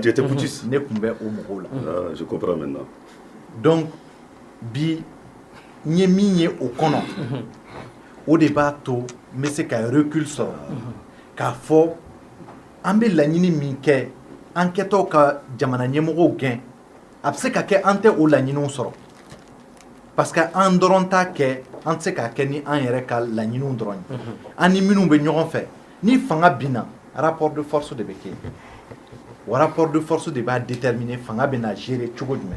tun bɛ o mɔgɔw la je comprends maintenant donc bi n ye min ye o kɔnɔ o de b'a to n bɛ se ka recul sɔrɔ k'a fɔ an bɛ laɲini min kɛ an kɛtɔ ka jamana ɲɛmɔgɔw gɛn a bɛ se ka kɛ an tɛ o laɲiniw sɔrɔ parce que an dɔrɔn t'a kɛ an tɛ se k'a kɛ ni an yɛrɛ ka laɲiniw dɔrɔn ye an ni minnu bɛ ɲɔgɔn fɛ ni fanga binna rapport de force de bɛ kɛ o rapport de force de b'a déterminer fanga bɛ na gérer cogo jumɛn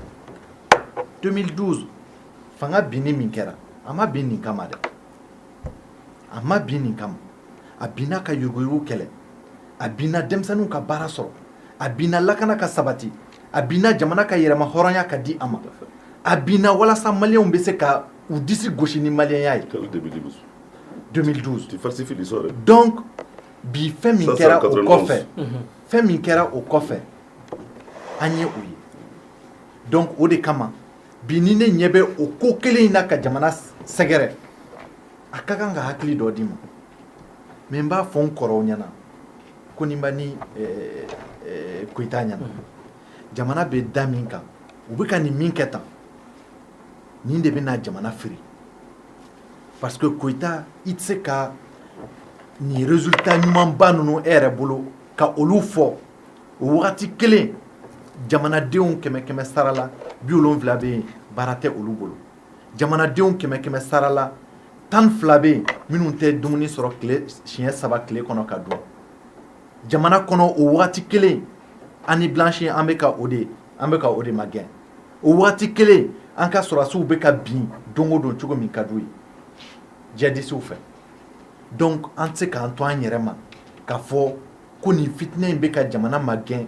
2012 fanga binni min kɛra a ma bin nin kama dɛ a ma bin nin kama a binna ka yuruguyurugu kɛlɛ a binna denmisɛnninw ka baara sɔrɔ a binna lakana ka sabati a binna jamana ka yɛrɛma hɔrɔnya ka di a ma a binna walasa maliyɛnw bɛ se ka u disi gosi ni maliyɛnya ye 2012 tu falsifies l'histoire donc bi fɛn min kɛra o kɔfɛ fɛn min kɛra o kɔfɛ an ye o ye donc o de kama bi ni ne ɲɛ bɛ o ko kelen in na ka jamana sɛgɛrɛ a ka kan ka hakili dɔ di ma mais n b'a fɔ n kɔrɔw ɲɛna ko ni ba ni Koyita ɲɛna jamana bɛ da min kan u bɛ ka nin min kɛ tan nin de bɛ na jamana firi parce que Koyita i tɛ se ka nin résultat ɲumanba ninnu e yɛrɛ bolo ka olu fɔ o wagati kelen jamanadenw 100 sara la 70 bɛ yen baara tɛ olu bolo jamanadenw 100 sara la 12 bɛ yen minnu tɛ dumuni sɔrɔ siɲɛ 3 tile kɔnɔ ka dun jamana kɔnɔ o wagati kelen ani blanche an bɛ ka o de magɛn o wagati kelen an ka sɔrɔdasiw bɛ ka bin don o don cogo min ka d'u ye jihadistes fɛ donc an tɛ se k'an to an yɛrɛ ma k'a fɔ ko nin fitinɛ in bɛ ka jamana magɛn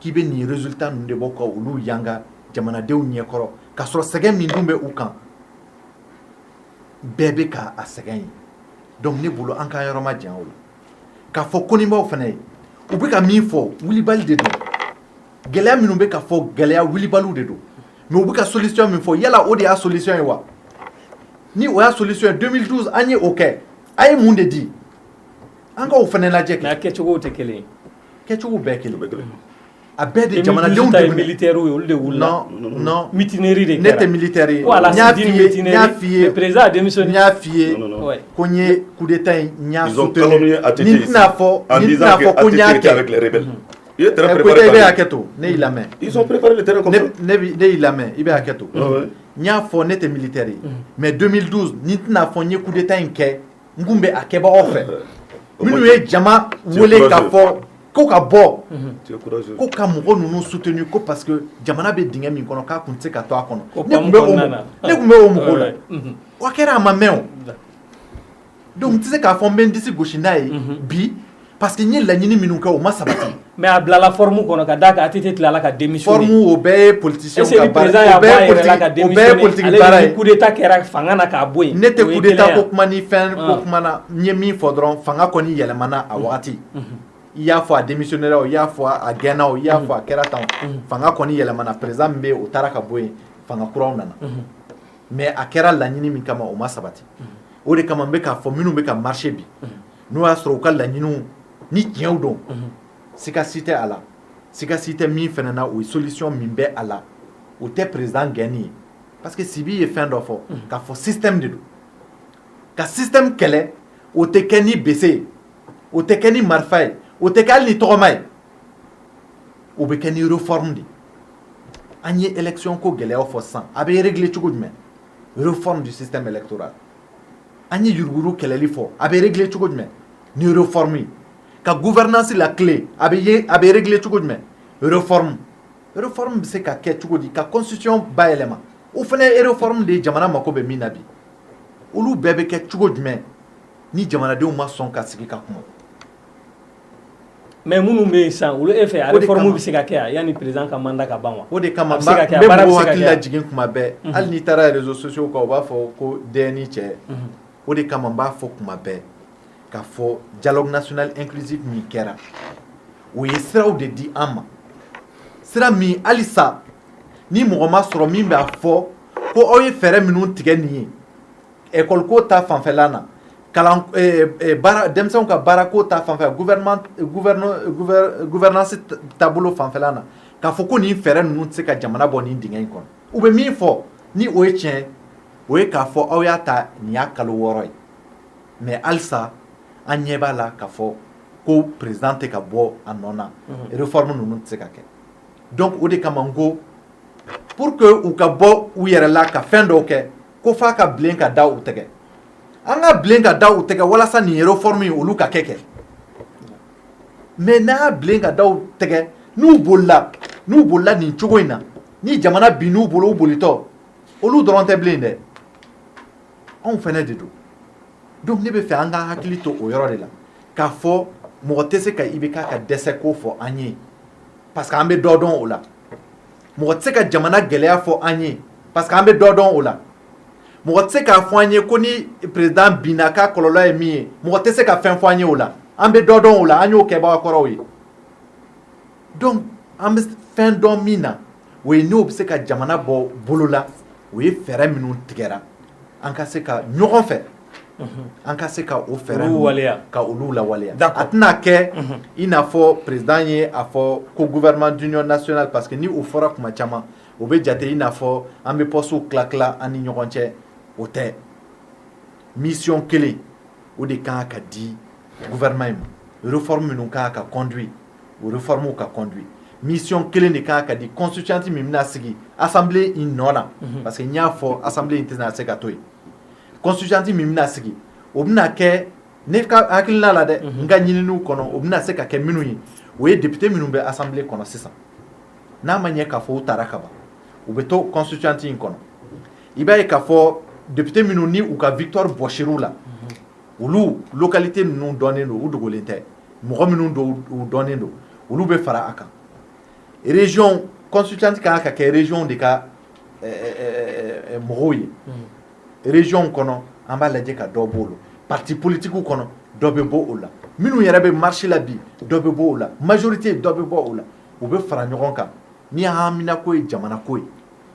k'i bɛ nin résultat ninnu de bɔ ka olu yanga jamanadenw ɲɛkɔrɔ ka sɔrɔ sɛgɛn min dun bɛ u kan bɛɛ bɛ ka a sɛgɛn ye donc ne bolo an ka yɔrɔ ma jan o la k'a fɔ konibaw fana ye u bɛ ka min fɔ wulibali de don gɛlɛya minnu bɛ ka fɔ gɛlɛya wulibaliw de don mais u bɛ ka solution min fɔ yala o de y'a solution ye wa ni o y'a solution ye 2012 an ye o kɛ a ye mun de di an ka o fana lajɛ kɛ mais a kɛcogow tɛ kelen ye kɛcogo bɛɛ kelen a bɛɛ de jamanadenw de militaire ye olu de wulila non mutinerie de kɛra ne tɛ militaire ye ko à la suite d'une mutinerie le président a démissionné n y'a f'i ye ko n ye coup d'état in n y'a soutenu ni tɛna fɔ ko n y'a kɛ il est très préparé. préparé. Ils ont préparé le terrain comme ça. Il y a un militaire. Mais 2012, nous avons fait un coup d'état. Nous avons fait un coup d'état. Nous avons fait un coup d'état. Tu es courageux. Ko ka mɔgɔ ninnu soutenu ko parce que jamana bɛ dingɛ min kɔnɔ k'a kun tɛ se ka to a kɔnɔ ne kun bɛ o mɔgɔw la o kɛra a ma mɛn o donc n tɛ se k'a fɔ n bɛ n disi gosi n'a ye bi parce que n ye laɲini minnu kɛ o ma sabati mais a bilala forme kɔnɔ ka d'a kan ATT tilala ka démissionner forme o bɛɛ ye politicien ka baara o bɛɛ ye politique baara ye coup d'état kɛra fanga na k'a bɔ yen ne tɛ coup d'état ko kuma ni fɛn ko kuma na n ye min fɔ dɔrɔn fanga kɔni yɛlɛmana a wagati i y'a fɔ a démissionnaire o i y'a fɔ a gɛnna o i y'a fɔ a kɛra tan fanga kɔni yɛlɛmana président min bɛ yen o taara ka bɔ yen fanga kuraw nana mais a kɛra laɲini min kama o ma sabati o de kama n bɛ k'a fɔ minnu bɛ ka marché bi n'o y'a sɔrɔ u ka laɲiniw ni tiɲɛw don sikasi tɛ a la sikasi tɛ min fana na o ye solution min bɛ a la o tɛ président gɛnni ye parce que Sibi ye fɛn dɔ fɔ k'a fɔ système de don ka système kɛlɛ o tɛ kɛ ni bese ye o tɛ kɛ ni marifa ye o tɛ kɛ hali ni tɔgɔma ye o bɛ kɛ ni réforme de an ye élection ko gɛlɛyaw fɔ sisan a bɛ régler cogo jumɛn réforme du système électoral an ye yuruguyurugu kɛlɛli fɔ a bɛ régler cogo jumɛn ni réforme ye ka gouvernance la clé a bɛ régler cogo jumɛn réforme bɛ se ka kɛ cogo di ka constitution bayɛlɛma o fana ye réforme de ye jamana mako bɛ min na bi olu bɛɛ bɛ kɛ cogo jumɛn ni jamanadenw ma sɔn ka sigi ka kuma mais minnu bɛ yen sisan olu e fɛ a réforme bɛ se ka kɛ yan yanni président ka mandat ka ban wa o de kama n bɛ mɔgɔw hakili lajigin kuma bɛɛ hali n'i taara réseaux sociaux kan u b'a fɔ ko den ni cɛ o de kama n b'a fɔ kuma bɛɛ k'a fɔ dialogue national inclusif min kɛra o ye siraw de di an ma sira min halisa ni mɔgɔ ma sɔrɔ min b'a fɔ ko aw ye fɛɛrɛ minnu tigɛ nin ye école ko ta fanfɛla na kalan denmisɛnw ka baara ko ta fanfɛ gouvernance taabolo fanfɛla na k'a fɔ ko nin fɛɛrɛ ninnu tɛ se ka jamana bɔ nin dingɛ in kɔnɔ u bɛ min fɔ ni o ye tiɲɛ o ye k'a fɔ aw y'a ta nin y'a kalo 6 ye mais halisa an ɲɛ b'a la k'a fɔ ko président tɛ ka bɔ a nɔ na réforme ninnu tɛ se ka kɛ donc o de kama n ko pour que u ka bɔ u yɛrɛ la ka fɛn dɔw kɛ ko f'a ka bilen ka da u tɛgɛ an ka bilen ka da u tɛgɛ walasa nin réforme in olu ka kɛ mais n'a y'a bilen ka da u tɛgɛ n'u bolila nin cogo in na ni jamana bin n'u bolo u bolitɔ olu dɔrɔn tɛ bilen dɛ anw fɛnɛ de don donc ne bɛ fɛ an ka hakili to o yɔrɔ de la k'a fɔ mɔgɔ tɛ se ka i bɛ k'a ka dɛsɛ ko fɔ an ye parce que an bɛ dɔ dɔn o la mɔgɔ tɛ se ka jamana gɛlɛya fɔ an ye parce que an bɛ dɔ dɔn o la mɔgɔ tɛ se k'a fɔ an ye ko ni président binna k'a kɔlɔlɔ ye min ye mɔgɔ tɛ se ka fɛn fɔ an ye o la an bɛ dɔ dɔn o la an y'o kɛbaga kɔrɔw ye donc an bɛ fɛn dɔn min na o ye n'o bɛ se ka jamana bɔ bolo la o ye fɛɛrɛ minnu tigɛra an ka se ka ɲɔgɔn fɛ an ka se ka o fɛɛrɛ ka olu lawaleya a tɛna kɛ i n'a fɔ président ye a fɔ ko gouvernement d'union nationale parce que ni o fɔra kuma caman o bɛ jate i n'a fɔ an bɛ postew tila an ni ɲɔgɔn cɛ o tɛ mission kelen o de kan ka di gouvernement ma réforme minnu kan ka conduire o réformew ka conduire mission kelen de kan ka di constituante min bɛna sigi assemblée in nɔ na parce que n y'a fɔ assemblée in tɛna se ka to yen constituante min bɛna sigi o bɛna kɛ ne ka hakilina la dɛ n ka ɲininiw kɔnɔ o bɛna se ka kɛ minnu ye o ye député minnu bɛ assemblée kɔnɔ sisan n'a ma ɲɛ k'a fɔ u taara ka ban u bɛ to constituante in kɔnɔ i b'a ye k'a fɔ député minnu ni u ka victoire bɔsir'u la olu localité ninnu dɔnnen don u dogolen tɛ mɔgɔ minnu don u dɔnnen don olu bɛ fara a kan région constituante kan ka kɛ région de ka mɔgɔw ye région kɔnɔ an b'a lajɛ ka dɔ b'o la parti politique kɔnɔ dɔ bɛ bɔ o la minnu yɛrɛ bɛ marché la bi dɔ bɛ bɔ o la majorité dɔ bɛ bɔ o la u bɛ fara ɲɔgɔn kan ni hamina ko ye jamana ko ye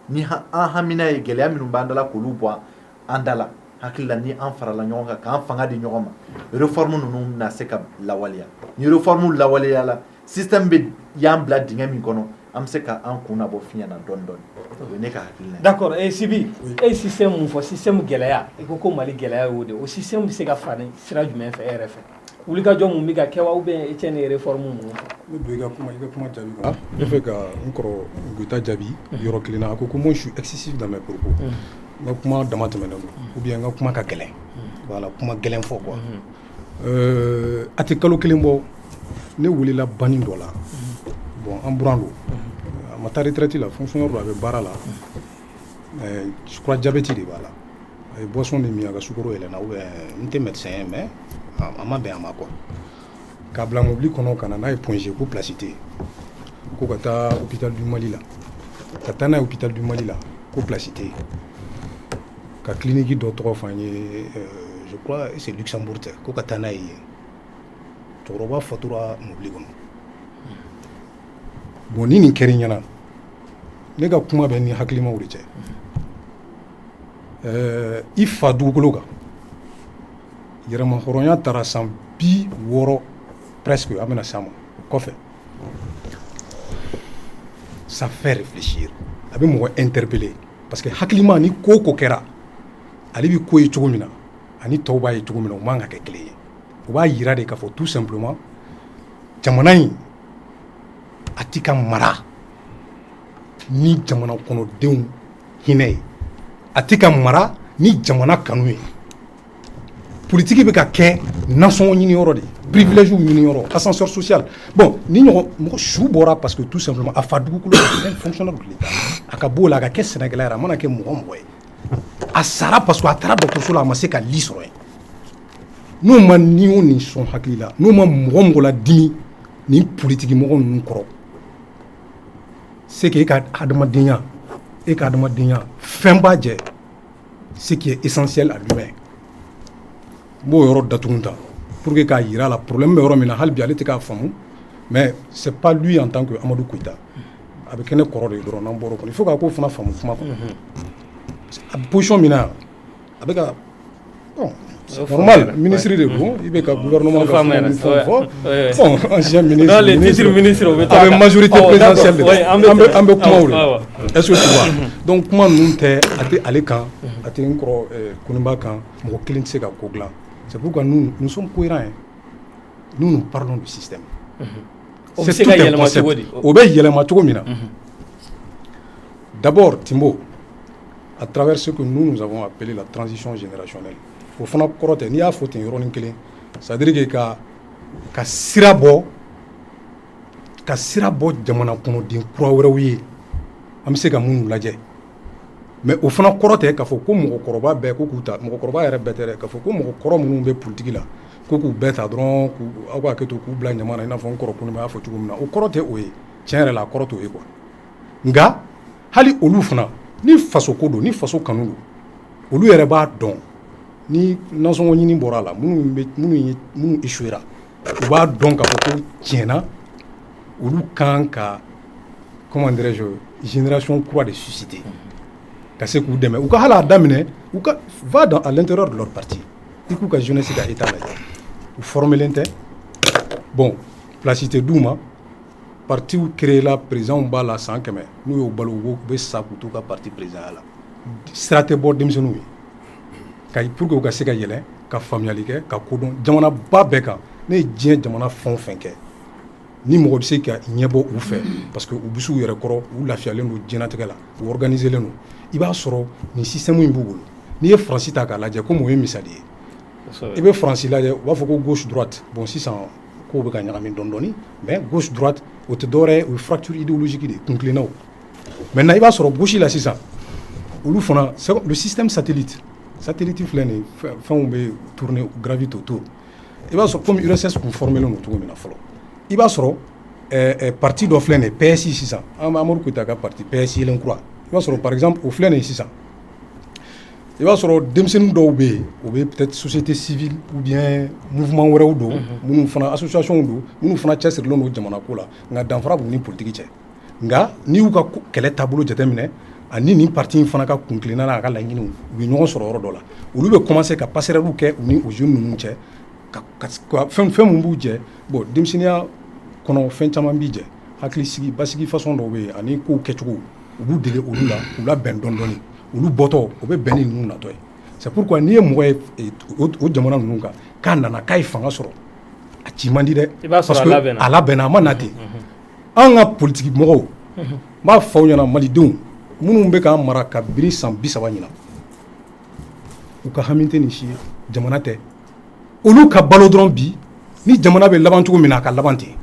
ni an hamina ye gɛlɛya minnu b'an da la k'olu bɔ an da la hakili la ni an farala ɲɔgɔn kan k'an fanga di ɲɔgɔn ma réforme ninnu bɛna se ka lawaleya ni réforme lawaleya la système bɛ y'an bila dingɛ min kɔnɔ an bɛ se ka an kun labɔ fiɲɛ na dɔɔni dɔɔni o ye ne ka hakilina ye. d'accord Sibi e ye système mun fɔ système gɛlɛya i ko Mali gɛlɛya y'o de o système bɛ se ka fara sira jumɛn fɛ e yɛrɛ fɛ wulikajɔ mun bɛ ka kɛ wa ou bien e cɛ ni réforme mun fɔ. Ne don i ka kuma jaabi kan ne fɛ ka n kɔrɔ Goyita jaabi yɔrɔ kelen na a ko moi je suis excessif dans mes propos n ka kuma dama tɛmɛnen don ou bien n ka kuma ka gɛlɛn voilà kuma gɛlɛn fɔ quoi a tɛ kalo kelen bɔ ne wulila banni dɔ la bon an buran don a ma taa retraite la fonctionnaire don a bɛ baara la je crois diabète de b'a la a ye boisson de min a ka sukaro yɛlɛnna ou bien n tɛ médecin ye mais a ma bɛn a ma quoi k'a bila mobili kɔnɔ ka na n'a ye point G ko place tɛ yen ko ka taa hôpital du Mali la ka taa n'a ye hôpital du Mali la ko place tɛ yen ka clinique dɔ tɔgɔ fɔ an ye je crois c'est Luxembourg tɛ ko ka taa n'a ye yen cɛkɔrɔba fatura mobili kɔnɔ bon ni nin kɛra i ɲɛna ne ka kuma bɛ ni hakilimaw de cɛ i fa dugukolo kan yɛrɛmahɔrɔnya taara san 60 presque an bɛna s'a ma kɔfɛ ça fait réfléchir a bɛ mɔgɔ interpeller parce que hakilima ni ko ko kɛra ale bɛ ko ye cogo min na ani tɔw b'a ye cogo min na o man ka kɛ kelen ye o b'a yira de k'a fɔ tout simplement jamana in a ti ka mara ni jamana kɔnɔdenw hinɛ ye a ti ka mara ni jamana kanu ye politique bɛ ka kɛ nasɔngɔ ɲini yɔrɔ de privilège ɲini yɔrɔ ascenseur social bon ni ɲɔgɔn mɔgɔ su bɔra parce que tout simplement a fa dugukolo est fonctionnaire de l'État a ka b'o la a ka kɛ sɛnɛkɛla yɛrɛ a mana kɛ mɔgɔ ye a sara parce que a taara dɔgɔtɔrɔso la a ma se ka li sɔrɔ yen n'o ma ni o nin sɔn hakili la n'o ma mɔgɔ la dimi ni politique mɔgɔ ninnu kɔrɔ c'est que e ka adamadenya fɛn b'a jɛ ce qui est essentiel à lui-même n b'o yɔrɔ datugu ta pour que k'a yira la problème bɛ yɔrɔ min na hali bi ale tɛ k'a faamu mais c'est pas lui en tant que Amadou Koyita a bɛ kɛ ne kɔrɔ de ye dɔrɔn n'an bɔr'o kɔnɔ il faut k'a ko fana faamu kuma kɔnɔ a bɛ position min na a bɛ ka bon c'est normal ministre de don i bɛ ka gouvernement ka fɛn fɔ bon ancien ministre a bɛ majorité présidentielle de an bɛ kuma o de est-ce que tu vois donc kuma ninnu tɛ a tɛ ale kan a tɛ n kɔrɔ Koniba kan mɔgɔ kelen tɛ se ka ko dilan c'est pourquoi nous sommes cohérents nous parlons du système c'est tout un concept o bɛ yɛlɛma cogo min na d'abord Timbo à travers ce que nous avons appelé la transition générationnelle o fana kɔrɔ tɛ n'i y'a fɔ ten yɔrɔnin kelen c'est à dire que ka sira bɔ jamana kɔnɔden kura wɛrɛw ye an bɛ se ka minnu lajɛ mais o fana kɔrɔ tɛ k'a fɔ ko mɔgɔkɔrɔba bɛɛ ko k'u ta mɔgɔkɔrɔba yɛrɛ bɛɛ tɛ dɛ k'a fɔ ko mɔgɔkɔrɔ minnu bɛ politique la ko k'u bɛɛ ta dɔrɔn aw ka hakɛ to k'u bila ɲama na i n'a fɔ n kɔrɔ ko ne y'a fɔ cogo min na o kɔrɔ tɛ o ye tiɲɛ yɛrɛ la a kɔrɔ t'o ye quoi nka hali olu fana ni faso ko don ni faso kanu don olu yɛrɛ b'a dɔn ni nasɔngɔ ɲini bɔra a la minnu échouera u b'a dɔn k'a fɔ ko tiɲɛna olu kan ka comment dirais-je génération kura de susciter ka se k'u dɛmɛ u ka hali a daminɛ u ka va à l'intérieur de leur parti i k'u ka jeunesse ka état lajɛ u formelen tɛ bon place tɛ d'u ma partiw créé la président b'a la 100 n'u y'o balo u bɛ sa k'u t'u ka parti président la sira tɛ bɔ denmisɛnninw ye pour que u ka se ka yɛlɛ ka faamuyali kɛ ka kodɔn jamana ba bɛɛ kan ne ye diɲɛ jamana fɛn o fɛn kɛ ni mɔgɔ bɛ se ka ɲɛbɔ u fɛ parce que u bɛ se u yɛrɛ kɔrɔ u lafiyalen don diɲɛnatigɛ la u organiselen don i b'a sɔrɔ nin système in b'u bolo n'i ye Faransi ta k'a lajɛ komi o ye misali ye i bɛ Faransi lajɛ u b'a fɔ ko gauche droite bon sisan kow bɛ ka ɲagami dɔɔni mais gauche droite o tɛ dɔwɛrɛ ye o ye fracture idéologique de kuntilennaw maintenant i b'a sɔrɔ gauche la sisan olu fana le système satellite filɛ nin fɛnw bɛ tourner gravite autour i b'a sɔrɔ comme URSS kun formelen don cogo min na fɔlɔ i b'a sɔrɔ parti dɔ filɛ nin PSI sisan Amadu Koyita ka parti PSI yelen kura i b'a sɔrɔ par exemple o filɛ nin sisan i b'a sɔrɔ denmisɛnnin dɔw bɛ yen o bɛ peut-être société civile ou bien mouvement wɛrɛw don minnu fana association don minnu fana cɛsirilen don jamana ko la nka danfara b'u ni politique cɛ nka n'i y'u ka kɛlɛ taabolo jateminɛ ani nin parti in fana ka kuntilenna n'a ka laɲiniw u bɛ ɲɔgɔn sɔrɔ yɔrɔ dɔ la olu bɛ commencer ka passerelles kɛ u ni o jeunes ninnu cɛ ka fɛn mun b'u jɛ bon denmisɛnninya kɔnɔ fɛn caman b'i jɛ hakili sigi basigi façon dɔw bɛ yen ani kow kɛcogo u b'u dege olu la u labɛn dɔɔni olu bɔtɔ o bɛ bɛn ni ninnu natɔ ye c'est pourquoi n'i ye mɔgɔ ye o jamana ninnu kan k'a nana k'a ye fanga sɔrɔ a ci man di dɛ parce que a labɛnna a ma na ten an ka politiki mɔgɔw n b'a fɔ aw ɲɛna malidenw minnu bɛ k'an mara ka biri san 30 ɲina u ka hami tɛ nin si ye jamana tɛ olu ka balo dɔrɔn bi ni jamana bɛ laban cogo min na a ka laban ten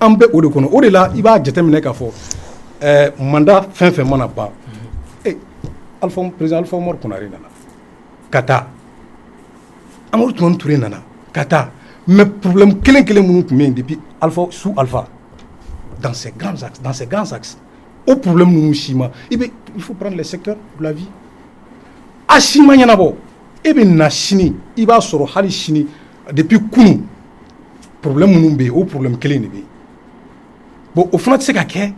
an bɛ o de kɔnɔ o de la i b'a jateminɛ k'a fɔ mandat fɛn fɛn mana ban président Alpha Oumar Konaré nana ka taa Amadou Toumani Touré nana ka taa mais problème kelen minnu tun bɛ yen depuis sous Alpha dans ces grands axes o problème ninnu si ma il faut prendre les secteurs de la vie a si ma ɲɛnabɔ e bɛ na sini i b'a sɔrɔ hali sini depuis kunu problème minnu bɛ yen o problème kelen de bɛ yen bon o fana tɛ se ka kɛ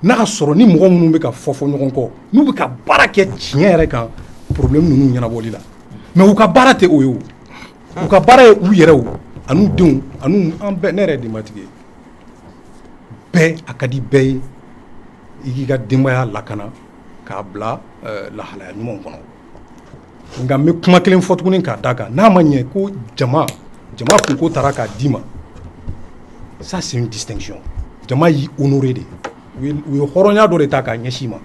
n'a ka sɔrɔ ni mɔgɔ minnu bɛ ka fɔ ɲɔgɔn kɔ n'u bɛ ka baara kɛ tiɲɛ yɛrɛ kan problème ninnu ɲɛnabɔli la mais u ka baara tɛ o ye o u ka baara ye u yɛrɛ o an'u denw an bɛɛ ne yɛrɛ ye denbatigi ye bɛɛ a ka di bɛɛ ye i k'i ka denbaya lakana k'a bila lahalaya ɲumanw kɔnɔ nka n bɛ kuma kelen fɔ tuguni k'a d'a kan n'a ma ɲɛ ko jama kunko taara k'a d'i ma ça c'est une distinction jama y'i honoré de u ye hɔrɔnya dɔ de ta k'a ɲɛsin ma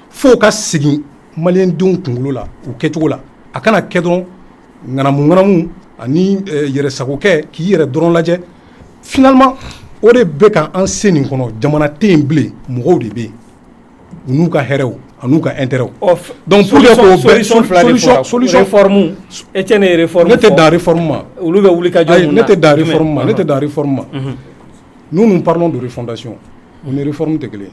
fo ka segin maliyɛndenw kunkolo la u kɛcogo la a kana kɛ dɔrɔn ŋanamu ani yɛrɛsagokɛ k'i yɛrɛ dɔrɔn lajɛ finalement o de bɛ ka an se nin kɔnɔ jamana tɛ yen bilen mɔgɔw de bɛ yen u n'u ka hɛrɛw a n'u ka intérêt donc pour que k'o bɛɛ solution réforme e tɛ ne réforme ne tɛ dan réforme ma olu bɛ wuli ka jɔ mun na ne tɛ dan réforme ma nous parlons de refondation o ni réforme tɛ kelen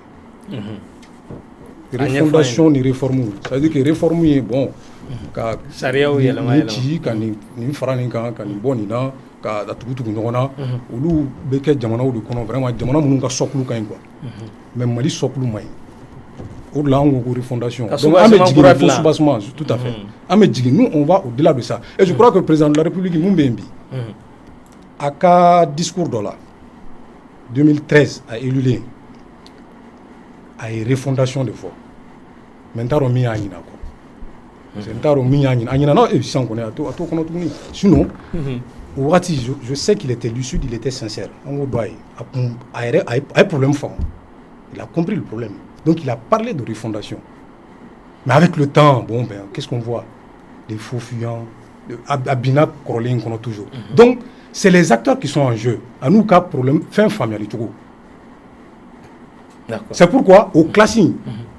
ye refondation ni réforme ça veut dire que réforme ye bon ka sariyaw yɛlɛma ci ka nin fara nin kan ka nin bɔ nin na ka tugu ɲɔgɔn na olu bɛ kɛ jamanaw de kɔnɔ vraiment jamana minnu ka socle ka ɲi quoi mais Mali socle man ɲi o de la an ko ko refondation donc an bɛ jigin fo soubassement tout à fait an bɛ jigin nous on va au-delà de ça et je crois que le président de la République mun bɛ yen bi a ka discours dɔ la 2013 a élu a ye refondation de fɔ mais n t'a dɔn min y'a ɲina quoi parce que n t'a dɔn min y'a ɲina a ɲinana sisan kɔni a t'o kɔnɔ tuguni sinon o wagati je sais qu'il était lucide, il était sincère an k'o dɔn a ye a ye problème faamu il a compris le problème donc il a parlé de refondation mais avec le temps bon ben qu'est-ce qu'on voit des faux fuyants a bina kɔrɔlen kɔnɔ toujours donc c'est les acteurs qui sont en jeu a n'u ka problème fɛn faamuyali cogo. C'est pourquoi au classing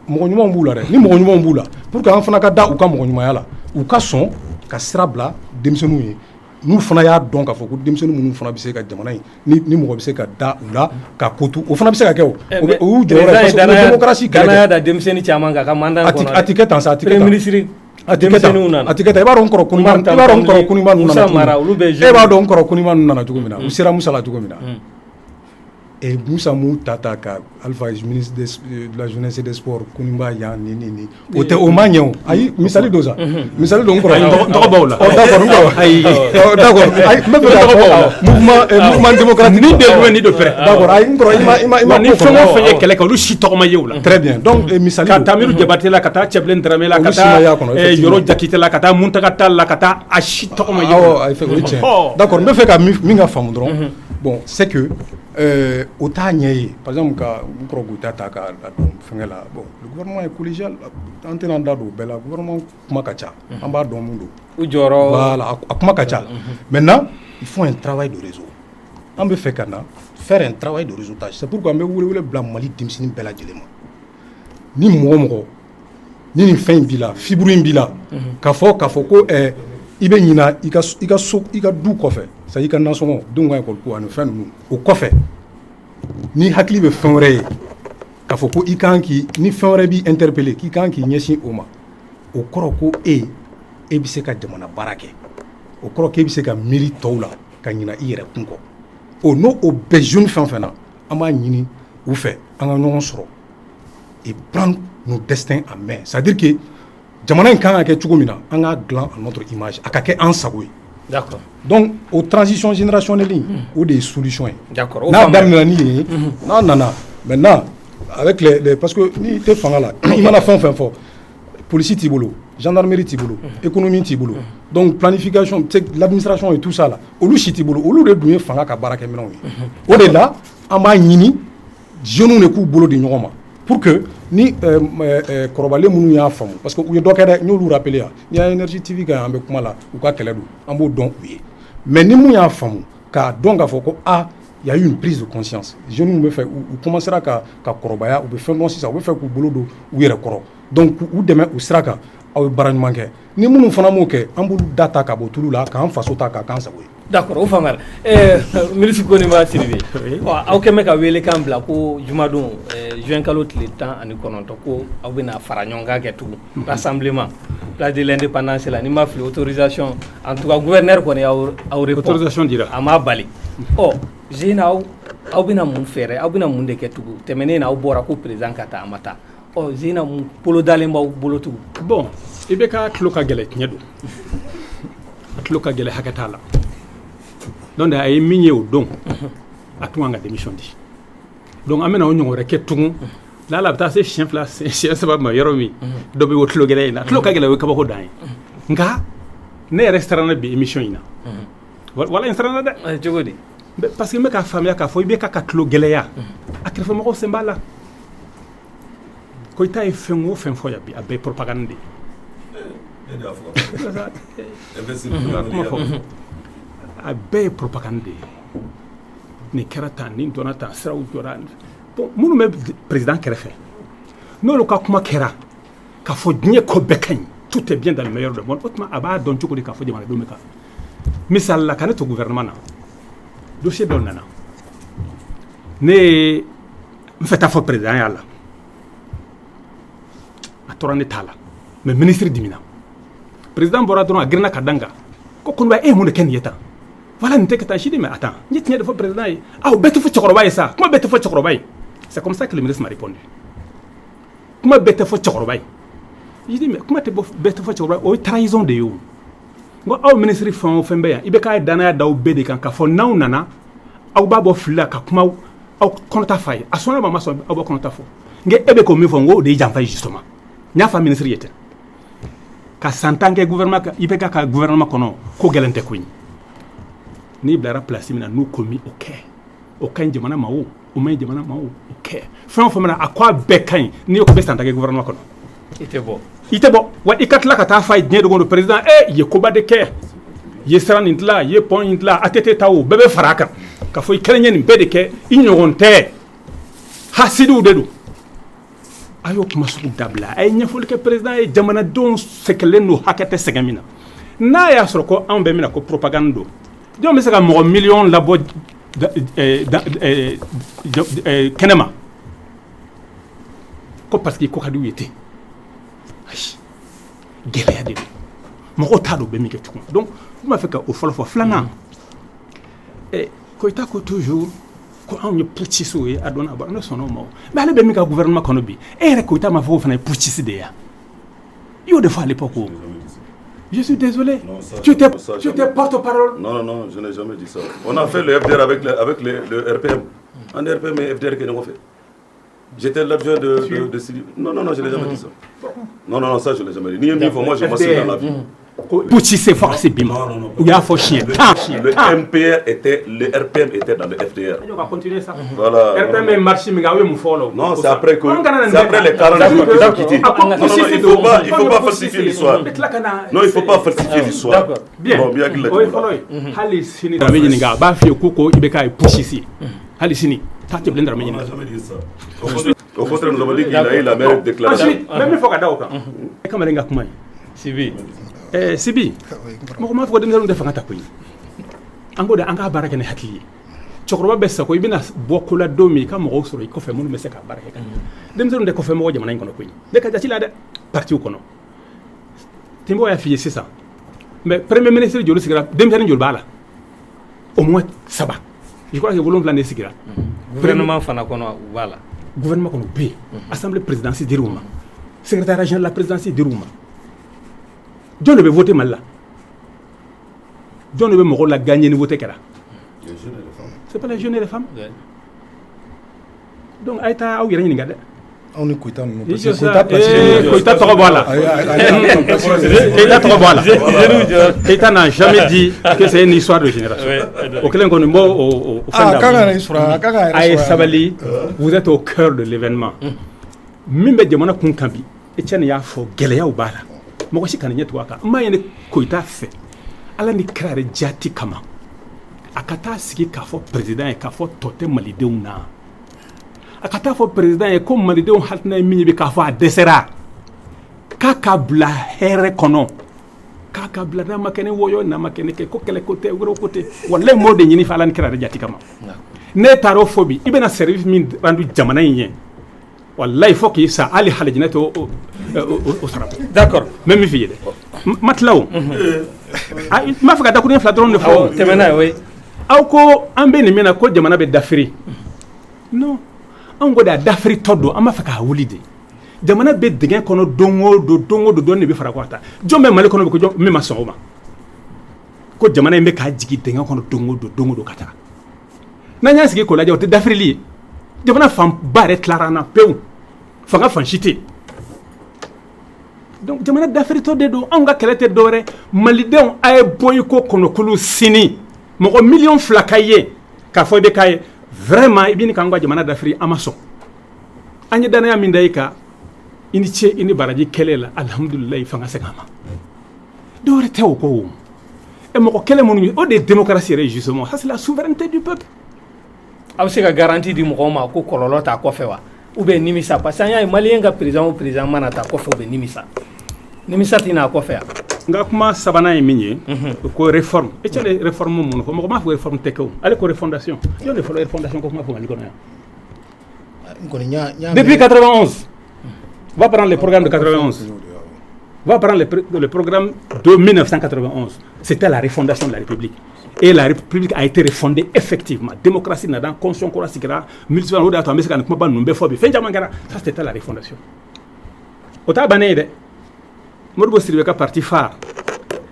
mɔgɔ ɲumanw b'u la dɛ ni mɔgɔ ɲumanw b'u la pour que an fana ka da u ka mɔgɔ ɲumanya la u ka sɔn ka sira bila denmisɛnninw ye n'u fana y'a dɔn k'a fɔ ko denmisɛnnin minnu fana bɛ se ka jamana in ni mɔgɔ bɛ se ka da u la ka kotu o fana bɛ se ka kɛ o y'u jɔyɔrɔ ye parce que démocratie kɛlɛ danaya da denmisɛnnin caman kan ka mandat kɔnɔ a ti kɛ tan sa a ti kɛ tan a tɛ kɛ tan a ti kɛ tan i b'a dɔn kɔrɔ Kunima ninnu nana cogo min e b'a dɔn kɔrɔ Kunima ninnu nana cogo min na u sera Musa la cogo min na Musa m'u ta ka Alpha ministre de la jeunesse et des sports Kunima yan ni o tɛ o ma ɲɛ o ayi misali dɔ sa misali dɔ n kɔrɔ tɔgɔ b'aw la d'accord n bɛ fɛ k'a fɔ mouvement démocratique ni de loin ni de près d'accord ayi n kɔrɔ i ma ni fɛn o fɛn ye kɛlɛ kɛ olu si tɔgɔ ma ye o la très bien donc misali ka Tamiru Jabate la ka taa Cɛbilen Darame la ka taa Yɔrɔ Jakite la ka taa Muntaka Tall la ka taa a si tɔgɔ ma ye o la d'accord n bɛ fɛ ka min ka faamu dɔrɔn bon c'est que o t'a ɲɛ ye par exemple ka n kɔrɔ Goyita ta ka dɔn fɛngɛ la bon le gouvernement est collégial an tɛna an da don o bɛɛ la gouvernement kuma ka ca an b'a dɔn mun don u jɔyɔrɔ voilà a kuma ka ca maintenant il faut un travail de réseau an bɛ fɛ ka na faire un travail de réseautage c'est pourquoi an bɛ wele bila Mali denmisɛnnin bɛɛ lajɛlen ma ni mɔgɔ ni nin fɛn in b'i la fibre in b'i la k'a fɔ ko i bɛ ɲina i ka du kɔfɛ c'est i ka nasɔngɔ denw ka école ko ani fɛn ninnu o kɔfɛ ni hakili bɛ fɛn wɛrɛ ye k'a fɔ ko i kan ni fɛn wɛrɛ b'i interpeller k'i kan k'i ɲɛsin o ma o kɔrɔ ko e bɛ se ka jamana baara kɛ o kɔrɔ k'e bɛ se ka miiri tɔw la ka ɲina i yɛrɛ kun kɔ n'o bɛɛ jeune fɛn fɛn na an b'a ɲini u fɛ an ka ɲɔgɔn sɔrɔ et prendre nos destins en main c'est-à-dire que jamana in kan ka kɛ cogo min na an k'a dilan à notre image a ka kɛ an sago ye d'accord donc o transition générationnelle o de ye solution ye d'accord n'a daminɛna ni ye n'a nana maintenant avec les parce que ni tɛ fanga la i mana fɛn o fɛn fɔ police t'i bolo gendarmerie t'i bolo économie t'i bolo donc planification l'administration et tout ça là olu si t'i bolo olu de dun ye fanga ka baarakɛminɛnw ye o de la an b'a ɲini jeunes de k'u bolo di ɲɔgɔn ma pour que ni kɔrɔbalen minnu y'a faamu parce que u ye dɔ kɛ dɛ n y'olu rappelé yan n'i y'a Énergie TV kan an bɛ kuma la u ka kɛlɛ don an b'o dɔn u ye mais ni mun y'a faamu k'a dɔn k'a fɔ ko il y a eu une prise de conscience jeunes bɛ fɛ u commencera ka kɔrɔbaya u bɛ fɛn dɔn sisan u bɛ fɛ k'u bolo don u yɛrɛ kɔrɔ donc u dɛmɛ u sira kan aw ye baara ɲuman kɛ ni minnu fana m'o kɛ an b'olu da ta ka bɔ tulu la k'an faso ta k'a k'an sago ye. d'accord o faamuyara ministre Konima Sidibe aw kɛn bɛ ka welekan bila ko jumadon juin kalo tile 19 ko aw bɛna fara ɲɔgɔn kan kɛ tugun rassemblement place de l'indépendance la ni ma fili autorisation en tout cas gouverneur kɔni aw report autorisation dira a ma bali Zena aw bɛna mun fɛɛrɛ aw bɛna mun de kɛ tugun tɛmɛnen na aw bɔra ko président ka taa a ma taa Zena mun bolo dalen b'aw bolo tugun bon i bɛ ka tulo ka gɛlɛ tiɲɛ don a tulo ka gɛlɛ hakɛ t'a la donc a ye min ye o don a tun kan ka démission di donc an bɛna o ɲɔgɔn wɛrɛ kɛ tugun la bɛ taa se siɲɛ 2 siɲɛ 3 ma yɔrɔ min dɔ bɛ o tulo gɛlɛ in na tulo ka gɛlɛ o ye kabako dan ye nka ne yɛrɛ siranna bi émission in na wala n siranna dɛ cogo di parce que n bɛ k'a faamuya k'a fɔ i bɛ ka tulo gɛlɛya a kɛrɛfɛmɔgɔw sen b'a la Koyita ye fɛn o fɛn fɔ yan bi a bɛɛ ye propagande de ye a bɛɛ ye propagande de ye nin kɛra tan nin dɔnna tan siraw jɔra bon minnu bɛ président kɛrɛfɛ n'olu ka kuma kɛra k'a fɔ diɲɛ ko bɛɛ ka ɲi tout est bien dans le meilleur des mondes o tuma a b'a dɔn cogo di k'a fɔ jamanadenw bɛ ka misali la ka ne to gouvernement na dossier dɔ nana ne ye n fɛ taa fɔ président y'a la a tora ne t'a la mais ministre dimina président bɔra dɔrɔn a girinna ka dan kan ko Konba e ye mun de kɛ nin ye tan voilà nin tɛ ka taa si di mais attends n ye tiɲɛ de fɔ président ye o bɛɛ tɛ fɔ cɛkɔrɔba ye sa kuma bɛɛ tɛ fɔ cɛkɔrɔba ye c'est comme ça que le ministre m'a répondu kuma bɛɛ tɛ fɔ cɛkɔrɔba ye je dis mais kuma tɛ bɛɛ tɛ fɔ cɛkɔrɔba ye o ye trahison de ye o n ko aw ministre fɛn o fɛn bɛ yan i bɛ k'a danaya da aw bɛɛ de kan k'a fɔ n'aw nana aw b'a bɔ fili la ka kuma aw kɔnɔta f'a ye a sɔnna ma ma sɔn aw b'a kɔnɔta fɔ n ko e bɛ k'o min fɔ n ko o de ye janfa ye justement n y'a fɔ ministre ye ten ka san 10 kɛ gouvernement i bɛ ka gouvernement kɔnɔ ko gɛlɛn tɛ ko ye n'i bilara place min na n'u ko min o kɛ o ka ɲi jamana ma o ma ɲi jamana ma o kɛ fɛn o fɛn mana a ko a bɛɛ ka ɲi n'i ko bɛ san 10 kɛ gouvernement kɔnɔ i tɛ bɔ wa i ka tila ka taa f'a ye diɲɛ dogo don président i ye koba de kɛ i ye sira nin dilan i ye pont in dilan ATT ta o bɛɛ bɛ fara a kan ka fɔ i kɛlen ye nin bɛɛ de kɛ i ɲɔgɔn tɛ hasidiw de don a y'o kuma sugu dabila a ye ɲɛfɔli kɛ président ye jamanadenw sɛgɛnlen don hakɛ tɛ sɛgɛn min na n'a y'a sɔrɔ ko anw bɛ mina ko propagande don jɔn bɛ se ka mɔgɔ miliyɔn labɔ kɛnɛma ko parce que ko ka di u ye ten ayi gɛlɛya de don mɔgɔw t'a dɔn bɛ min kɛ tugun donc n b'a fɛ ka o fɔlɔ fɔ filanan Koita ko toujours ko anw ye putschistes ye a donna ne sɔnna o ma mais ale bɛ min ka gouvernement kɔnɔ bi e yɛrɛ Koita m'a fɔ ko fana ye putschiste de ye i y'o de fɔ à l'époque o. Je suis désolé. Non, tu étais porte-parole. Non, je n'ai jamais dit ça. On a fait le FDR avec le RPM. En RPM et FDR, qu'est-ce qu'on fait? J'étais l'adjoint de Sylvie. Non, je n'ai jamais dit ça. Non, ça je n'ai jamais dit. Ni moi je m'assieds dans la vie. Putschiste, c'est bien. Il y a faux chien. Le RPM était dans le FDR. On va continuer ça. Voilà. RPM est marché, mais il faut. Non, c'est après les 40 jours qu'ils ont quitté. Non, il ne faut pas falsifier l'histoire. Non, il ne faut pas falsifier l'histoire. Bien. Bon, bien qu'il l'ait dit. Hali sini da menyini ga ba fi kuko ibeka e pushisi. Hali sini ta te blender menyini. On n'a jamais dit ça. Au contraire, nous avons dit qu'il a eu la meilleure déclaration. Ensuite, même il faut ka dawo kan. E kamare nga kuma. Sibi. Sibi. Mo ma fo dem zalum defa ngata koyi. Ango da anga baraka ne hakili. Chokroba bessa ko ibina bokula domi ka mo soro ko fe munu mese ka baraka kan. Dem zalum de ko fe mo jamana ngono koyi. De ka jati la de parti ko no. Timbo ya fi c'est ça. Mais premier ministre Diolo Sigira, Demjani Diolbala, au moins ça va. Je crois que vous l'avez Sigira. Gouvernement Fanakono, voilà. Gouvernement Kono B, Assemblée présidentielle d'Irouma, secrétaire régional de la présidence d'Irouma. John devait voter mal là. John devait me la gagner niveau Tekera. C'est pas les jeunes et les femmes. Donc, Aïta, où il y a une gade. On est Koita, nous. Koita Toroboala. Koita n'a jamais dit que c'est une histoire de génération. Auquel on au Sabali, vous êtes au cœur de l'événement. Mimbe Diamana Kunkambi, Etienne Yafo, Gelea ou Bala. Mokoshi Kanyetuaka, Mayene Koita fait. Ala ni krare Jati Kama. Akata Siki Kafo, président et Kafo Tote Malideuna. Akata fo président e ko malidenw haltina min be ka fo a desera kaka bla here kono kaka bla na makene woyo na makene ke ko kele côté woro côté wallahi mo de nyini fa lan kira jati kama ne taro fobi ibena service min randu jamana yin wallahi fo ki sa ali halajinato o sara d'accord même mi fiye matlaw ma fa da ko ne fladron de fo temena oui aw ko ambe ni mena ko jamana be dafiri non an go da dafiri todo an ma fa ka wuli de jamana be degen kono dongo do don ne be fara kwata jombe mali kono be ko jombe ma soma ko jamana be ka jigi degen kono dongo do kata na nya sigi ko la jawte dafiri li jamana fam bare clarana pew fa nga fanchité donc jamana dafiri to de do an ga kelete dore malidenw ay boy ko kono kulu sini mo million flakaye ka fo be kay vraiment ibini kangwa jamana d'Afrique amaso anya dana ya mindaika ini che ini baraji kelela alhamdulillah fanga segama dore tew ko e moko kele monu o de démocratie justement ça c'est la souveraineté du peuple aw se ka garantie di moko ma ko kololo ta ko fewa ou be nimisa parce que anya malien ga président mana ta ko fe be nimisa tina ko fe nga kuma sabana e minye ko réforme et les réformes mon ko ma fo réforme teko ale ko refondation yo ne fo refondation ko ma fo ngani ko na depuis 91 va prendre le programme de 91 va prendre le programme de 1991 c'était la refondation de la République et la République a été refondée effectivement démocratie na dans constitution ko sikira multiple oda to amesika ko ba numbe fo bi fenjamangara ça c'était la refondation ota banede Morbo Siribeka parti phare.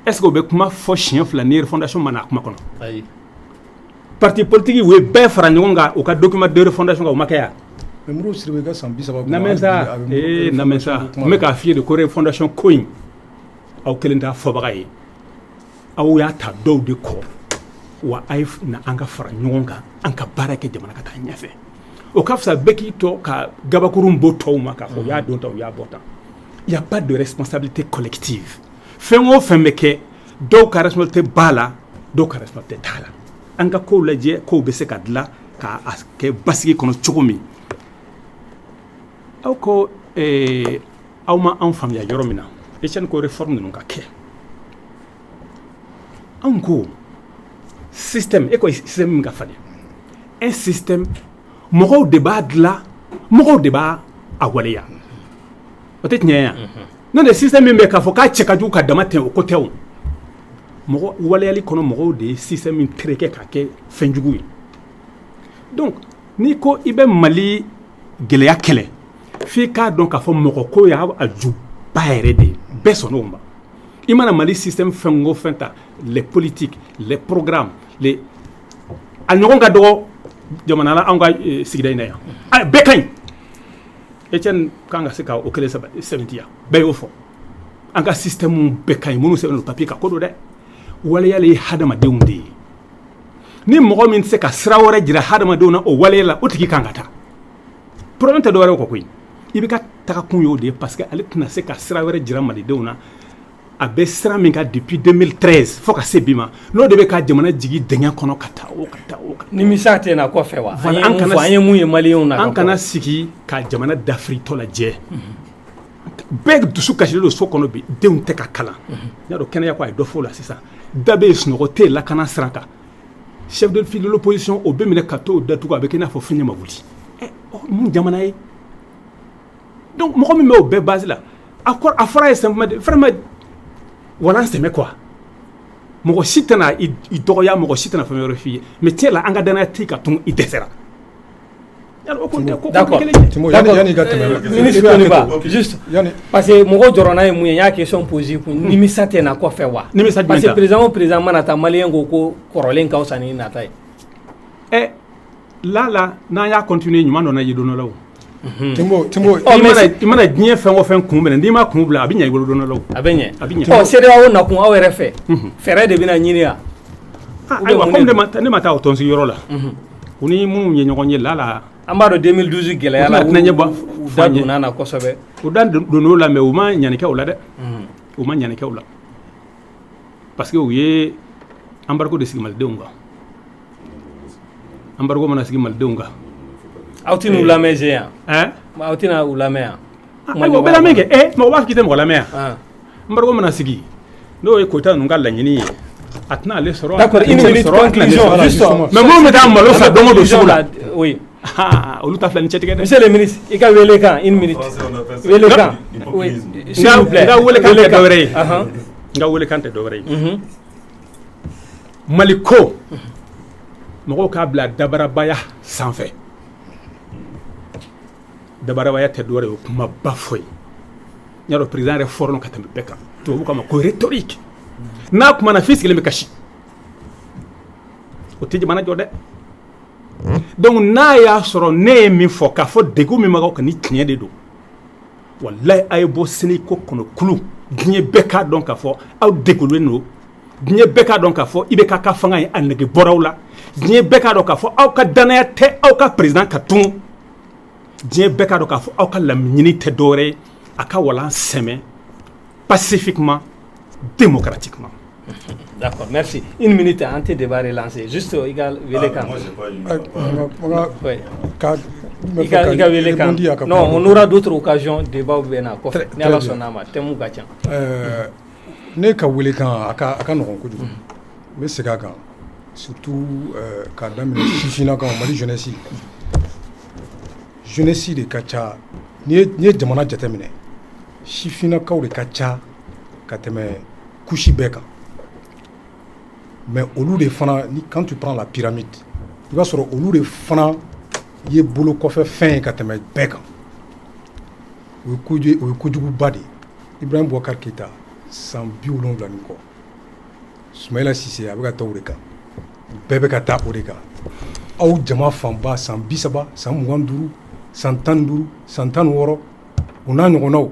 Est-ce que vous avez fait chien flanir fondation manak makono? Aïe. Parti politique oui ben frangonga au cas document de refondation au makaya. Mais Morbo Siribeka sambi ça va. Namensa namensa. Mais qu'a fier de Corée fondation coin. Au kelenda fobagai. Au ya ta do de ko. Wa aif na anga frangonga anka barake de manaka nyafe. Au cas ça beki to ka gabakurumbo to maka fo ya donta ya bota. Il n'y a pas de responsabilité collective. Fengo femeke do ka responsabilité bala do ka responsabilité tala. Anga ko laje ko bese kadla ka aske basigi kono chukumi. Aw ko awma en famille yoromina. E chen ko réforme nunga ke. en ko système et quoi système nga fali un système mɔgɔw de b'a dilan mɔgɔw de b'a a waleya o tɛ tiɲɛ yan n'o tɛ système min bɛ k'a fɔ k'a cɛ ka jugu ka dama tɛmɛ o ko tɛ o mɔgɔ waleyali kɔnɔ mɔgɔw de ye système min tereke ka kɛ fɛn jugu ye donc n'i ko i bɛ Mali gɛlɛya kɛlɛ f'i k'a dɔn k'a fɔ mɔgɔ ko y'a juba yɛrɛ de ye bɛɛ sɔnn'o ma i mana Mali système fɛn o fɛn ta les politiques les programmes les a ɲɔgɔn ka dɔgɔ jamana la anw ka sigida in na yan bɛɛ ka ɲi Etienne kan ka se ka o kelen sɛbɛntiya bɛɛ y'o fɔ an ka système bɛɛ ka ɲi minnu sɛbɛn don papier kan ko don dɛ waleyali ye hadamadenw de ye ni mɔgɔ min tɛ se ka sira wɛrɛ jira hadamadenw na o waleya la o tigi kan ka taa problème tɛ dɔwɛrɛ kɔ koyi i bɛ ka taga kun y'o de ye parce que ale tɛna se ka sira wɛrɛ jira malidenw na a bɛ sira min kan depuis 2013 fo ka se bi ma n'o de bɛ ka jamana jigi dingɛ kɔnɔ ka taa o ka taa o ka taa nimisa tɛ na kɔfɛ wa Voilà, an ye mun ye maliyɛnw na an kana sigi ka jamana dafirintɔ lajɛ bɛɛ dusu kasilen don so kɔnɔ bi denw tɛ ka kalan n y'a dɔn kɛnɛya ko a ye dɔ fɔ o la sisan da bɛ yen sunɔgɔ tɛ yen lakana sira kan chef de file de l'opposition o bɛ minɛ ka t'o datugu a bɛ kɛ i n'a fɔ fɛn ɲɛ ma wuli mun jamana ye donc mɔgɔ min bɛ o bɛɛ base la a fɔra ye simplement vraiment walan sɛmɛ quoi mɔgɔ si tɛna i dɔgɔya mɔgɔ si tɛna fɛn wɛrɛ f'i ye mais tiɲɛ la an ka danaya tɛ ka tun i dɛsɛra d'accord yani ka tɛmɛ ministre Oniba juste parce que mɔgɔ jɔrɔna ye mun ye n y'a question posé kun nimisa tɛ na kɔfɛ wa nimisa jumɛn parce que président o président mana taa maliyɛn ko kɔrɔlen ka fisa ni nata ye la n'an y'a continuer ɲuman dɔ na ye don dɔ la o Timbo i mana diɲɛ fɛn o fɛn kun minɛ n'i ma kun bila a bɛ ɲɛ i bolo don dɔ la o a bɛ ɲɛ a bɛ ɲɛ CEDEAO nakun aw yɛrɛ fɛ fɛɛrɛ de bɛna ɲini yan ayiwa comme ne ma taa o tɔnsigiyɔrɔ la u ni minnu ye ɲɔgɔn ye la an b'a dɔn 2012 gɛlɛya la u da donna na kosɛbɛ u da donn'o la mais u ma ɲanikɛ o la dɛ u ma ɲanikɛ o la parce que u ye embargo de sigi malidenw kan embargo mana sigi malidenw kan aw tɛna u lamɛn je yan aw tɛna u lamɛn yan o bɛ lamɛn kɛ mɔgɔ b'a fɔ k'i tɛ mɔgɔ lamɛn yan embargo mana sigi n'o ye Koyita ninnu ka laɲini ye a tɛna ale sɔrɔ d'accord une minute conclusion juste mais minnu bɛ taa malo san don o don sugu la oui olu ta filɛ ni cɛtigɛ dɛ monsieur le ministre i ka wele kan une minute wele kan oui s'il vous plaît n ka wele kan tɛ dɔwɛrɛ ye n ka wele kan tɛ dɔwɛrɛ ye Mali ko mɔgɔw k'a bila dabarabaya sanfɛ dabarabaya tɛ dɔwɛrɛ ye o kuma ba fɔ ye n y'a dɔn président yɛrɛ fɔra ka tɛmɛ bɛɛ kan tubabu k'a ma ko rhétorique n'a kumana f'i sigilen bɛ kasi o tɛ jamana jɔ dɛ donc n'a y'a sɔrɔ ne ye min fɔ k'a fɔ degun min b'aw kan ni tiɲɛ de don walayi a ye bɔ Sénéko kɔnɔ kulu diɲɛ bɛɛ k'a dɔn k'a fɔ aw degunnen don diɲɛ bɛɛ k'a dɔn k'a fɔ IBK ka fanga ye a nege bɔra aw la diɲɛ bɛɛ k'a dɔn k'a fɔ aw ka danaya tɛ aw ka président ka tun diɲɛ bɛɛ k'a dɔn k'a fɔ aw ka laɲini tɛ dɔwɛrɛ ye a ka walan sɛmɛ pacifiquement démocratiquement. D'accord, merci. Une minute, un débat relancé. Juste, égal, non, on aura d'autres occasions de débat. Ne ka wele kan a ka nɔgɔn kojugu n bɛ segin a kan surtout k'a daminɛ sifinnakaw Mali jeunesse de ka ca n'i ye jamana jateminɛ sifinnakaw de ka ca ka tɛmɛ couche bɛɛ kan mais olu de fana quand tu prends la pyramide i b'a sɔrɔ olu de fana ye bolo kɔfɛ fɛn ye ka tɛmɛ bɛɛ kan o ye kojuguba de ye Ibrahim Boubacar Keïta san 70 ni kɔ Soumaïla Cissé a bɛ ka taa o de kan bɛɛ bɛ ka taa o de kan aw jama fanba san 30 san 25 san 15 san 16 o n'a ɲɔgɔnnaw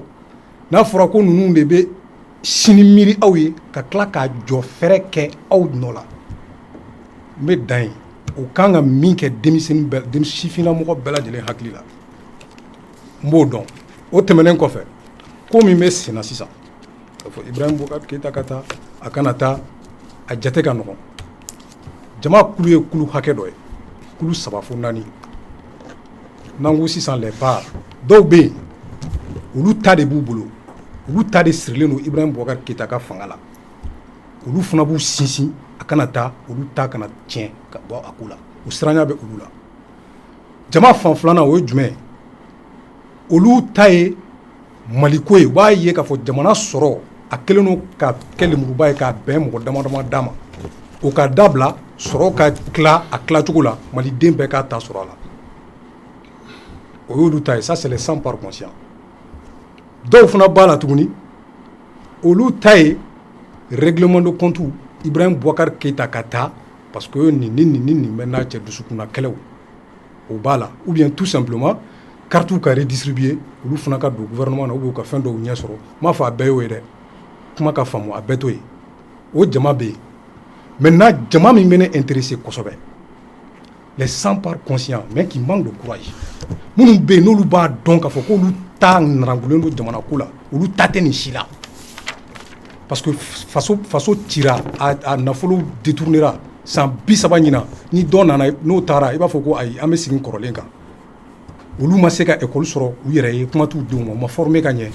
n'a fɔra ko ninnu de bɛ sini miiri aw ye ka tila k'a jɔ fɛrɛ kɛ aw nɔ la n bɛ dan ye o kan ka min kɛ sifinnamɔgɔ bɛɛ lajɛlen hakili la n b'o dɔn o tɛmɛnen kɔfɛ ko min bɛ senna sisan k'a fɔ Ibrahim Boubacar Keïta ka taa a kana taa a jate ka nɔgɔn jama kulu ye kulu hakɛ dɔ ye kulu 3 fo 4 n'an ko sisan les parts dɔw bɛ yen olu ta de b'u bolo olu ta de sirilen don Ibrahim Boubacar Keïta ka fanga la olu fana b'u sinsin a kana taa olu ta kana tiɲɛ ka bɔ a ko la o siranya bɛ olu la jama fan filanan o ye jumɛn ye olu ta ye maliko ye u b'a ye k'a fɔ jamana sɔrɔ a kɛlen don ka kɛ lemuruba ye k'a bɛn mɔgɔ dama dama d'a ma o ka dabila sɔrɔ ka tila a tilacogo la maliden bɛɛ k'a ta sɔrɔ a la o y'olu ta ye ça c'est les 100 par conscient dɔw fana b'a la tuguni olu ta ye règlement de compte Ibrahim Boubacar Keïta ka taa parce que nin bɛ n'a cɛ dusukunna kɛlɛw o b'a la ou bien tout simplement cartes ka redistribuer olu fana ka don gouvernement na ou bien ka fɛn dɔw ɲɛ sɔrɔ m'a fɔ a bɛɛ y'o ye dɛ kuma ka faamu a bɛɛ to ye o jama bɛ yen maintenant jama min bɛ ne intéressé kosɛbɛ les 100 par conscient mais qui manque de courage minnu bɛ yen n'olu b'a dɔn k'a fɔ k'olu ta narangulen don jamana ko la olu ta tɛ nin si la parce que faso cira a nafolo détournera san 30 ɲina ni dɔ nana n'o taara i b'a fɔ ko ayi an bɛ segin kɔrɔlen kan olu ma se ka école sɔrɔ u yɛrɛ ye kuma t'u denw ma u ma former ka ɲɛ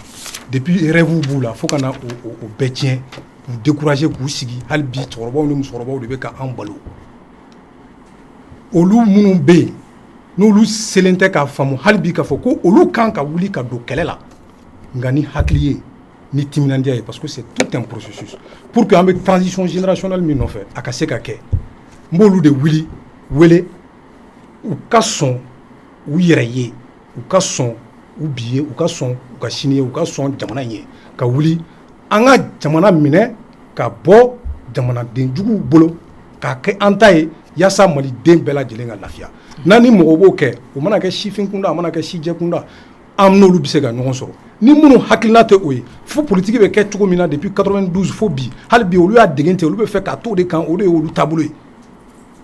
depuis rêve b'u la fo ka na o bɛɛ tiɲɛ k'u décourager k'u sigi hali bi cɛkɔrɔbaw ni musokɔrɔbaw de bɛ ka an balo olu minnu bɛ yen n'olu selen tɛ k'a faamu hali bi k'a fɔ ko olu kan ka wuli ka don kɛlɛ la nka ni hakili ye ni timinandiya ye parce que c'est tout un processus pour que an bɛ transition générationnelle min nɔfɛ a ka se ka kɛ n b'olu de wele u ka sɔn u yɛrɛ ye u ka sɔn u bi ye u ka sɔn u ka sini ye u ka sɔn jamana in ye ka wuli an ka jamana minɛ ka bɔ jamanaden juguw bolo k'a kɛ an ta ye yaasa maliden bɛɛ lajɛlen ka lafiya n'an ni mɔgɔw b'o kɛ o mana kɛ sifin kunda a mana kɛ sijɛ kunda an n'olu bɛ se ka ɲɔgɔn sɔrɔ ni minnu hakilina tɛ o ye fo politiki bɛ kɛ cogo min na depuis 92 fo bi hali bi olu y'a degen ten olu bɛ fɛ k'a to o de kan o de ye olu taabolo ye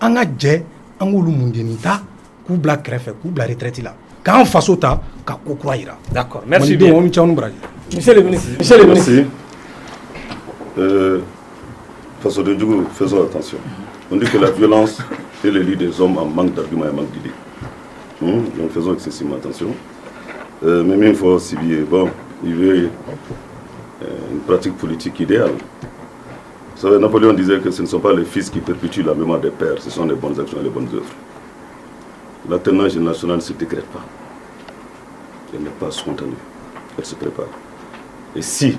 an ka jɛ an k'olu mundeni ta k'u bila kɛrɛfɛ k'u bila retraite la k'an faso ta ka ko kura yira. D'accord, merci bien. Monsieur le ministre. Monsieur le ministre. Merci. Faso de Djougou, faisons attention. On dit que la violence est le lit des hommes en manque d'arguments et manque d'idées. Donc faisons excessivement attention. Même une fois, si bon, il veut une pratique politique idéale. Vous savez, Napoléon disait que ce ne sont pas les fils qui perpétuent la mémoire des pères, ce sont les bonnes actions et les bonnes œuvres. L'alternance nationale ne se décrète pas. Elle n'est pas spontanée. Elle se prépare. Et si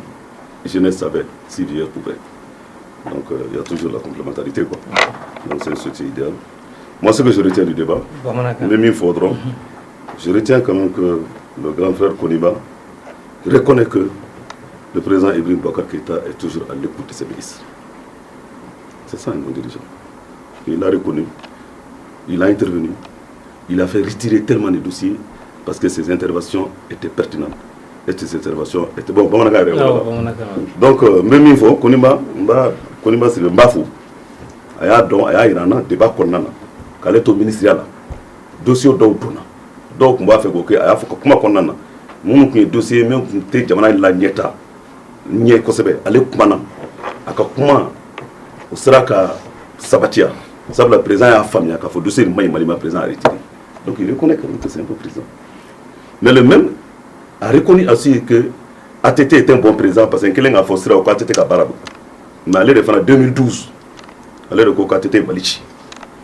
jeunesse savait, si vieillesse pouvait. Donc il y a toujours la complémentarité, quoi. Donc c'est idéal. Moi, ce que je retiens du débat, même il faudra, je retiens quand même que le grand frère Koniba reconnaît que le président Ibrahim Boubacar Keïta est toujours à l'écoute de ses ministres. C'est ça un bon dirigeant. Il a reconnu, il a intervenu, il a fait retirer tellement de dossiers parce que ses interventions étaient pertinentes. Et ces interventions étaient bon. Donc, même il faut, Koniba c'est le Mbafou. Il y a un débat qu'on a. Quand il est au ministériel, dossier d'autona. Donc, on va faire que, il y a comment qu'on a. Mon dossier, même si tu as la nieta, n'y kosebe, allez kumana, comment au sera qu'à Sabatia, ça le président a famille, a fait dossier, le président a retiré. Donc, il reconnaît quand même que c'est un peu président. Mais le même a reconnu aussi que ATT est un bon président parce qu'il a fait au KTT Kabarab. Mais allez de 2012, allez de KTT Malichi.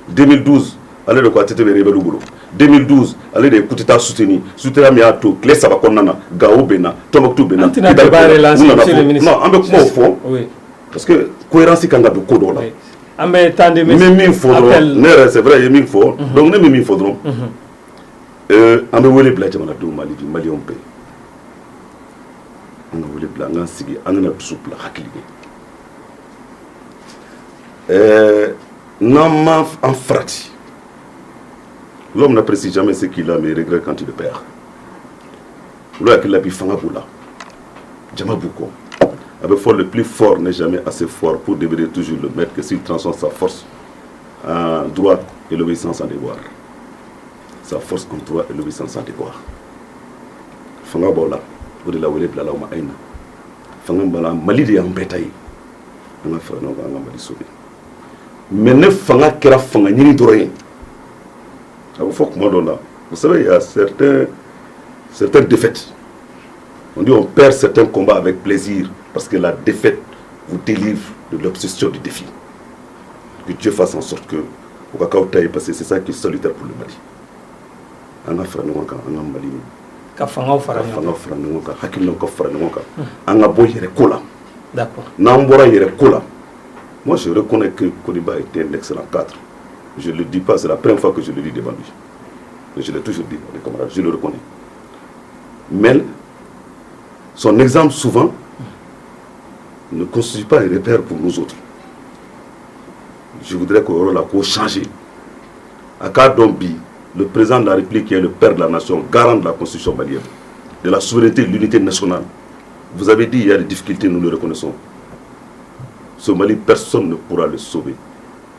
2012, allez de KTT Rebelou. 2012, allez de Koutita soutenu, soutenu Miato, Clé Sabakonana, Gao Bena, Tombouctou Bena. Non, avec moi au fond, parce que cohérence quand on a de Kodo là. Mais il faudra, c'est vrai, il faut, donc il faudra. On va voir les blagues dans le Mali, on paye. On va voir les blagues, on a tout souple à cliquer. Non, en frati. L'homme n'apprécie jamais ce qu'il a, mais il regrette quand il le perd. L'homme qui l'a pu faire là. Djamabouko. Avec fort, le plus fort n'est jamais assez fort pour devenir toujours le maître que s'il transforme sa force en droite et l'obéissance en devoir. Sa force en droit et l'obéissance en devoir. Fanga bola, vous de la wele blala ou ma aina. Fanga bala, mali de yambetaï. On a fait un homme à sauver. Mais ne fanga kera fanga ni droit. Vous savez, il y a certaines défaites. On dit on perd certains combats avec plaisir parce que la défaite vous délivre de l'obsession du défi. Que Dieu fasse en sorte que au cacao taille, parce que c'est ça qui est salutaire pour le Mali. On a fait un Mali. Kafanga fara D'accord. Nambora Yerekola. Moi, je reconnais que Koniba était un excellent cadre. Je ne le dis pas, c'est la première fois que je le dis devant lui. Mais je l'ai toujours dit, mes camarades, je le reconnais. Mais son exemple, souvent, ne constitue pas un repère pour nous autres. Je voudrais qu'on ait la cour changée. À Kadombi, le président de la République qui est le père de la nation, garant de la constitution malienne, de la souveraineté et de l'unité nationale. Vous avez dit qu'il y a des difficultés, nous le reconnaissons. Ce Mali, personne ne pourra le sauver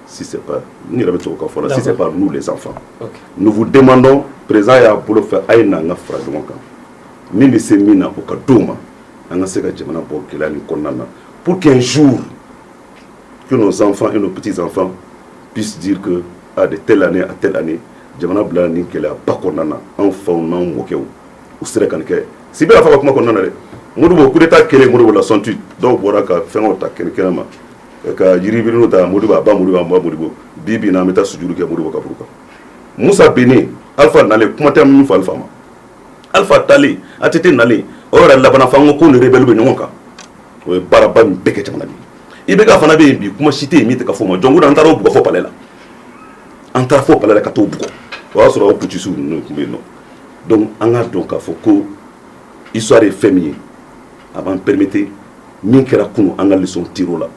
si ce n'est pas nous les enfants. Okay. Nous vous demandons, président Yaboulou faire Aïnanga Fradouanka, Mimi Semina Okadouma, pour qu'un jour, que nos enfants et nos petits-enfants puissent dire que de telle année à telle année, Jamana Blani qu'elle a pas qu'on a enfant non moqué ou serait quand si bien la fois qu'on a Moudou coup d'état qu'elle est Moudou la 108 donc voilà qu'à faire un tac quelqu'un ma qu'à Jiribino ta Moudou ba Moudou Bibi na meta sujuru ke Moudou Kapuruka Moussa Beni Alpha Nale commentaire nous fa Alpha Tali a été Nale ora la bana fango ko ne rebelle be nyonka o baraba mbeke chamana bi ibeka fana be bi kuma cité mi te ka fo mo jongu na ntaro bu ko palais la anta fo palais ka to bu ko wa so ro puti su no kumbe no donc anga donc a fo ko histoire est féminine avant permettez min kera kunu anga leçon tiro là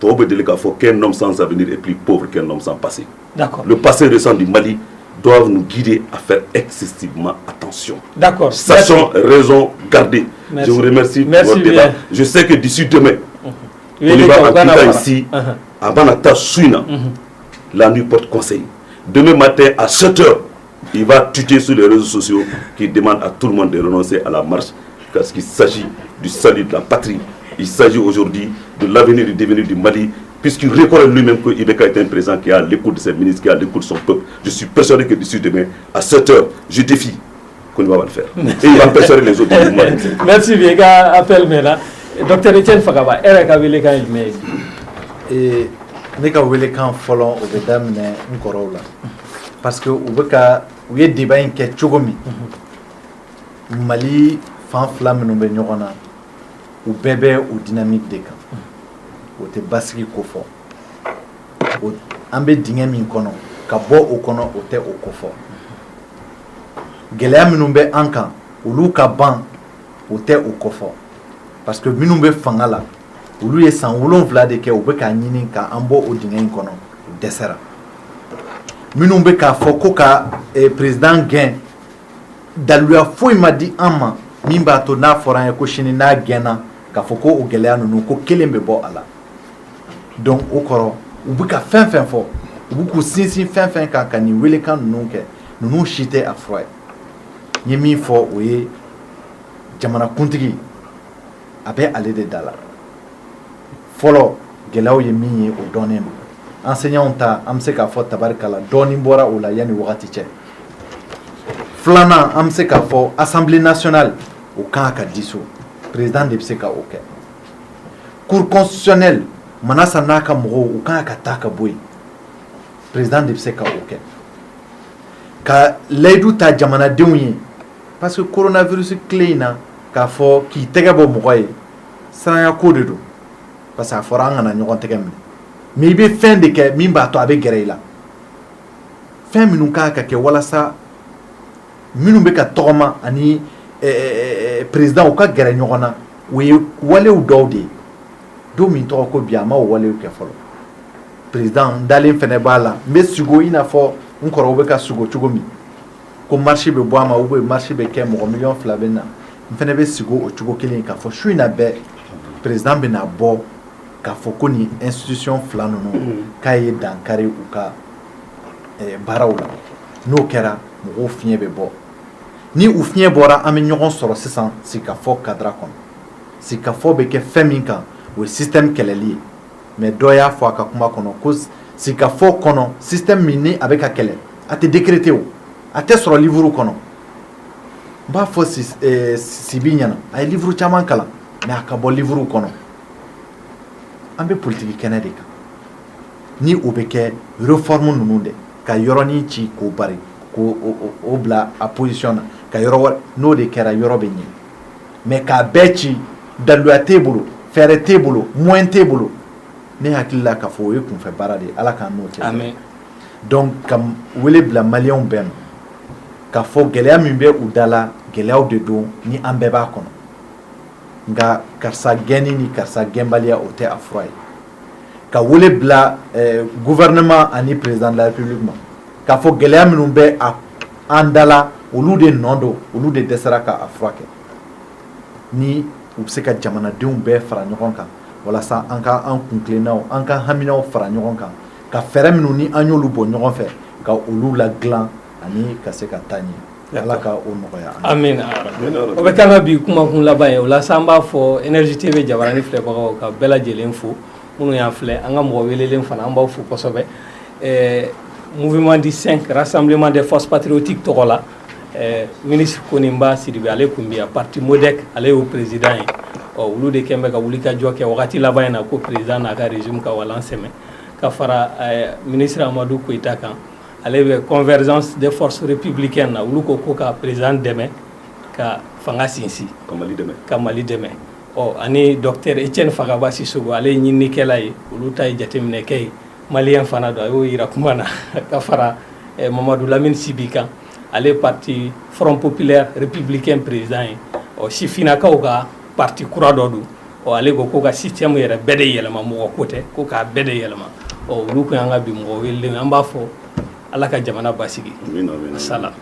to be dele ka fo qu'un homme sans avenir est plus pauvre qu'un homme sans passé. D'accord. Le passé récent du Mali doivent nous guider à faire excessivement attention. D'accord. Sachant raison garder. Merci. Je vous remercie pour votre débat. Je sais que d'ici demain, on va ici, à Banata Souina, la nuit porte conseil. Demain matin à 7h, il va tuer sur les réseaux sociaux qui demandent à tout le monde de renoncer à la marche parce qu'il s'agit du salut de la patrie. Il s'agit aujourd'hui de l'avenir et du devenir du Mali, puisqu'il reconnaît lui-même que Ibeka est un président qui a l'écoute de ses ministres, qui a l'écoute de son peuple. Je suis persuadé que d'ici demain, à 7h, je défie qu'on va le faire. Et il va persuader les autres. Merci bien, appel maintenant. Docteur Etienne Fagaba, Erika Welekan Jumé. Et Neka Welekan Folon, au Bedam, Nkorola. Parce que Ubeka, où il y a des débat qui est Tchogomi. Mali, fan flamme, nous venons ou bébé ou dynamique des camps. Ou te basiki kofo. Ou ambe dingé min kono. Ka bo o kono ou te o kofo. Geleya minumbe ankan. Ou lou ka ban ou te o kofo. Parce que minumbe fangala. Ou lou ye san oulon vlade ke ou be ka nyini ka ambo o dingé kono. Ou desera. Minumbe ka foko ka président gain. Daluya foi ma di amma. Mimba to na foran ko shini na gena. Ka foko o geleya nunu ko kelembe bo ala. Donc au koro ou buka fin fo ou buku sinsin fin ka ni wele kan nunke nunu shite afroy yemi fo oye jamana kuntigi abe ale de dala folo gelaw yemi o donem enseignant ta amse ka fo tabarkala doni bora o la yani wakati che flana amse ka fo assemblée nationale o kan ka diso président de pseka OK cour constitutionnelle manasa naka mogo ou kan ka taka boy président de pseka OK ka leidu ta jamana denye parce que coronavirus kleina ka fo ki tege bo mogoy saraya ko de do parce que fora ngana nyogon tege mi be fin de ke mimba to abe gereila fin minu ka ke wala sa minu be ka toma ani président o ka gere nyogona we wale u dawde do min to ko biama o wale ke folo président dalen fene bala me sugo ina fo nkoro be ka sugo chugomi ko marché be boama o be marché be ke mo million flabena fene be sugo o chugo kelen ka fo shuina be président be na bo ka fo ko ni institution flano no kay dankare u ka barawla no kera mo fien be bo ni u fien bora ame nyogon soro sisan sika fo cadra kon sika fo be ke feminka o système keleli mais doya fo aka kuma kono ko sika fo kono système mini avec akele ate décrété o ate soro livre kono ba fo sibinyana ay livre chaman kala mais aka bo livre kono an bɛ politique kɛnɛ de kan ni o bɛ kɛ réforme ninnu de ka yɔrɔnin ci k'o bari k'o bila a position na ka yɔrɔ wɛrɛ n'o de kɛra yɔrɔ bɛ ɲɛ mais k'a bɛɛ ci daluya t'e bolo fɛɛrɛ t'e bolo moyen t'e bolo ne hakili la k'a fɔ o ye kunfɛ baara de ye ala k'an n'o cɛ amen donc ka wele bila maliyɛnw bɛɛ ma k'a fɔ gɛlɛya min bɛ u da la gɛlɛyaw de don ni an bɛɛ b'a kɔnɔ nka karisa gɛnni ni karisa gɛnbaliya o tɛ a fura ye ka wele bila gouvernement ani président de la république ma k'a fɔ gɛlɛya minnu bɛ an da la olu de nɔ don olu de dɛsɛra k'a furakɛ ni u bɛ se ka jamanadenw bɛɛ fara ɲɔgɔn kan walasa an ka an kuntilennaw an ka haminaw fara ɲɔgɔn kan ka fɛɛrɛ minnu ni an y'olu bɔ ɲɔgɔn fɛ ka olu ladilan ani ka se ka taa ɲɛ ala ka o nɔgɔya amin o bɛ k'an ka bi kumakun laban ye o la sa an b'a fɔ Énergie TV jabarani filɛbagaw ka bɛɛ lajɛlen fo minnu y'an filɛ an ka mɔgɔ welelen fana an b'aw fo kosɛbɛ mouvement du 5 rassemblement des forces patriotiques tɔgɔ la ministre Konimba Sidibe ale kun bi parti MODEC ale y'o président ye olu de kɛn bɛ ka wuli ka jɔ kɛ wagati laban in na ko président n'a ka régime ka walan sɛmɛ ka fara ministre Amadou Koita kan ale bɛ convergence des forces républicaines na olu ko ka président dɛmɛ ka fanga sinsin ka Mali dɛmɛ ani docteur Etienne Fagaba Sissogo ale ye ɲininikɛla ye olu ta ye jateminɛkɛ ye maliyɛn fana don a y'o yira kuma na ka fara Mamadou Lamine Sibi kan ale parti Front Populaire Républicain président ye sifinakaw ka parti kura dɔ don ale ko ka système yɛrɛ bɛɛ de yɛlɛma mɔgɔ ko tɛ ko k'a bɛɛ de yɛlɛma olu kun y'an ka bi mɔgɔ welelen an b'a fɔ ala ka jamana basigi sala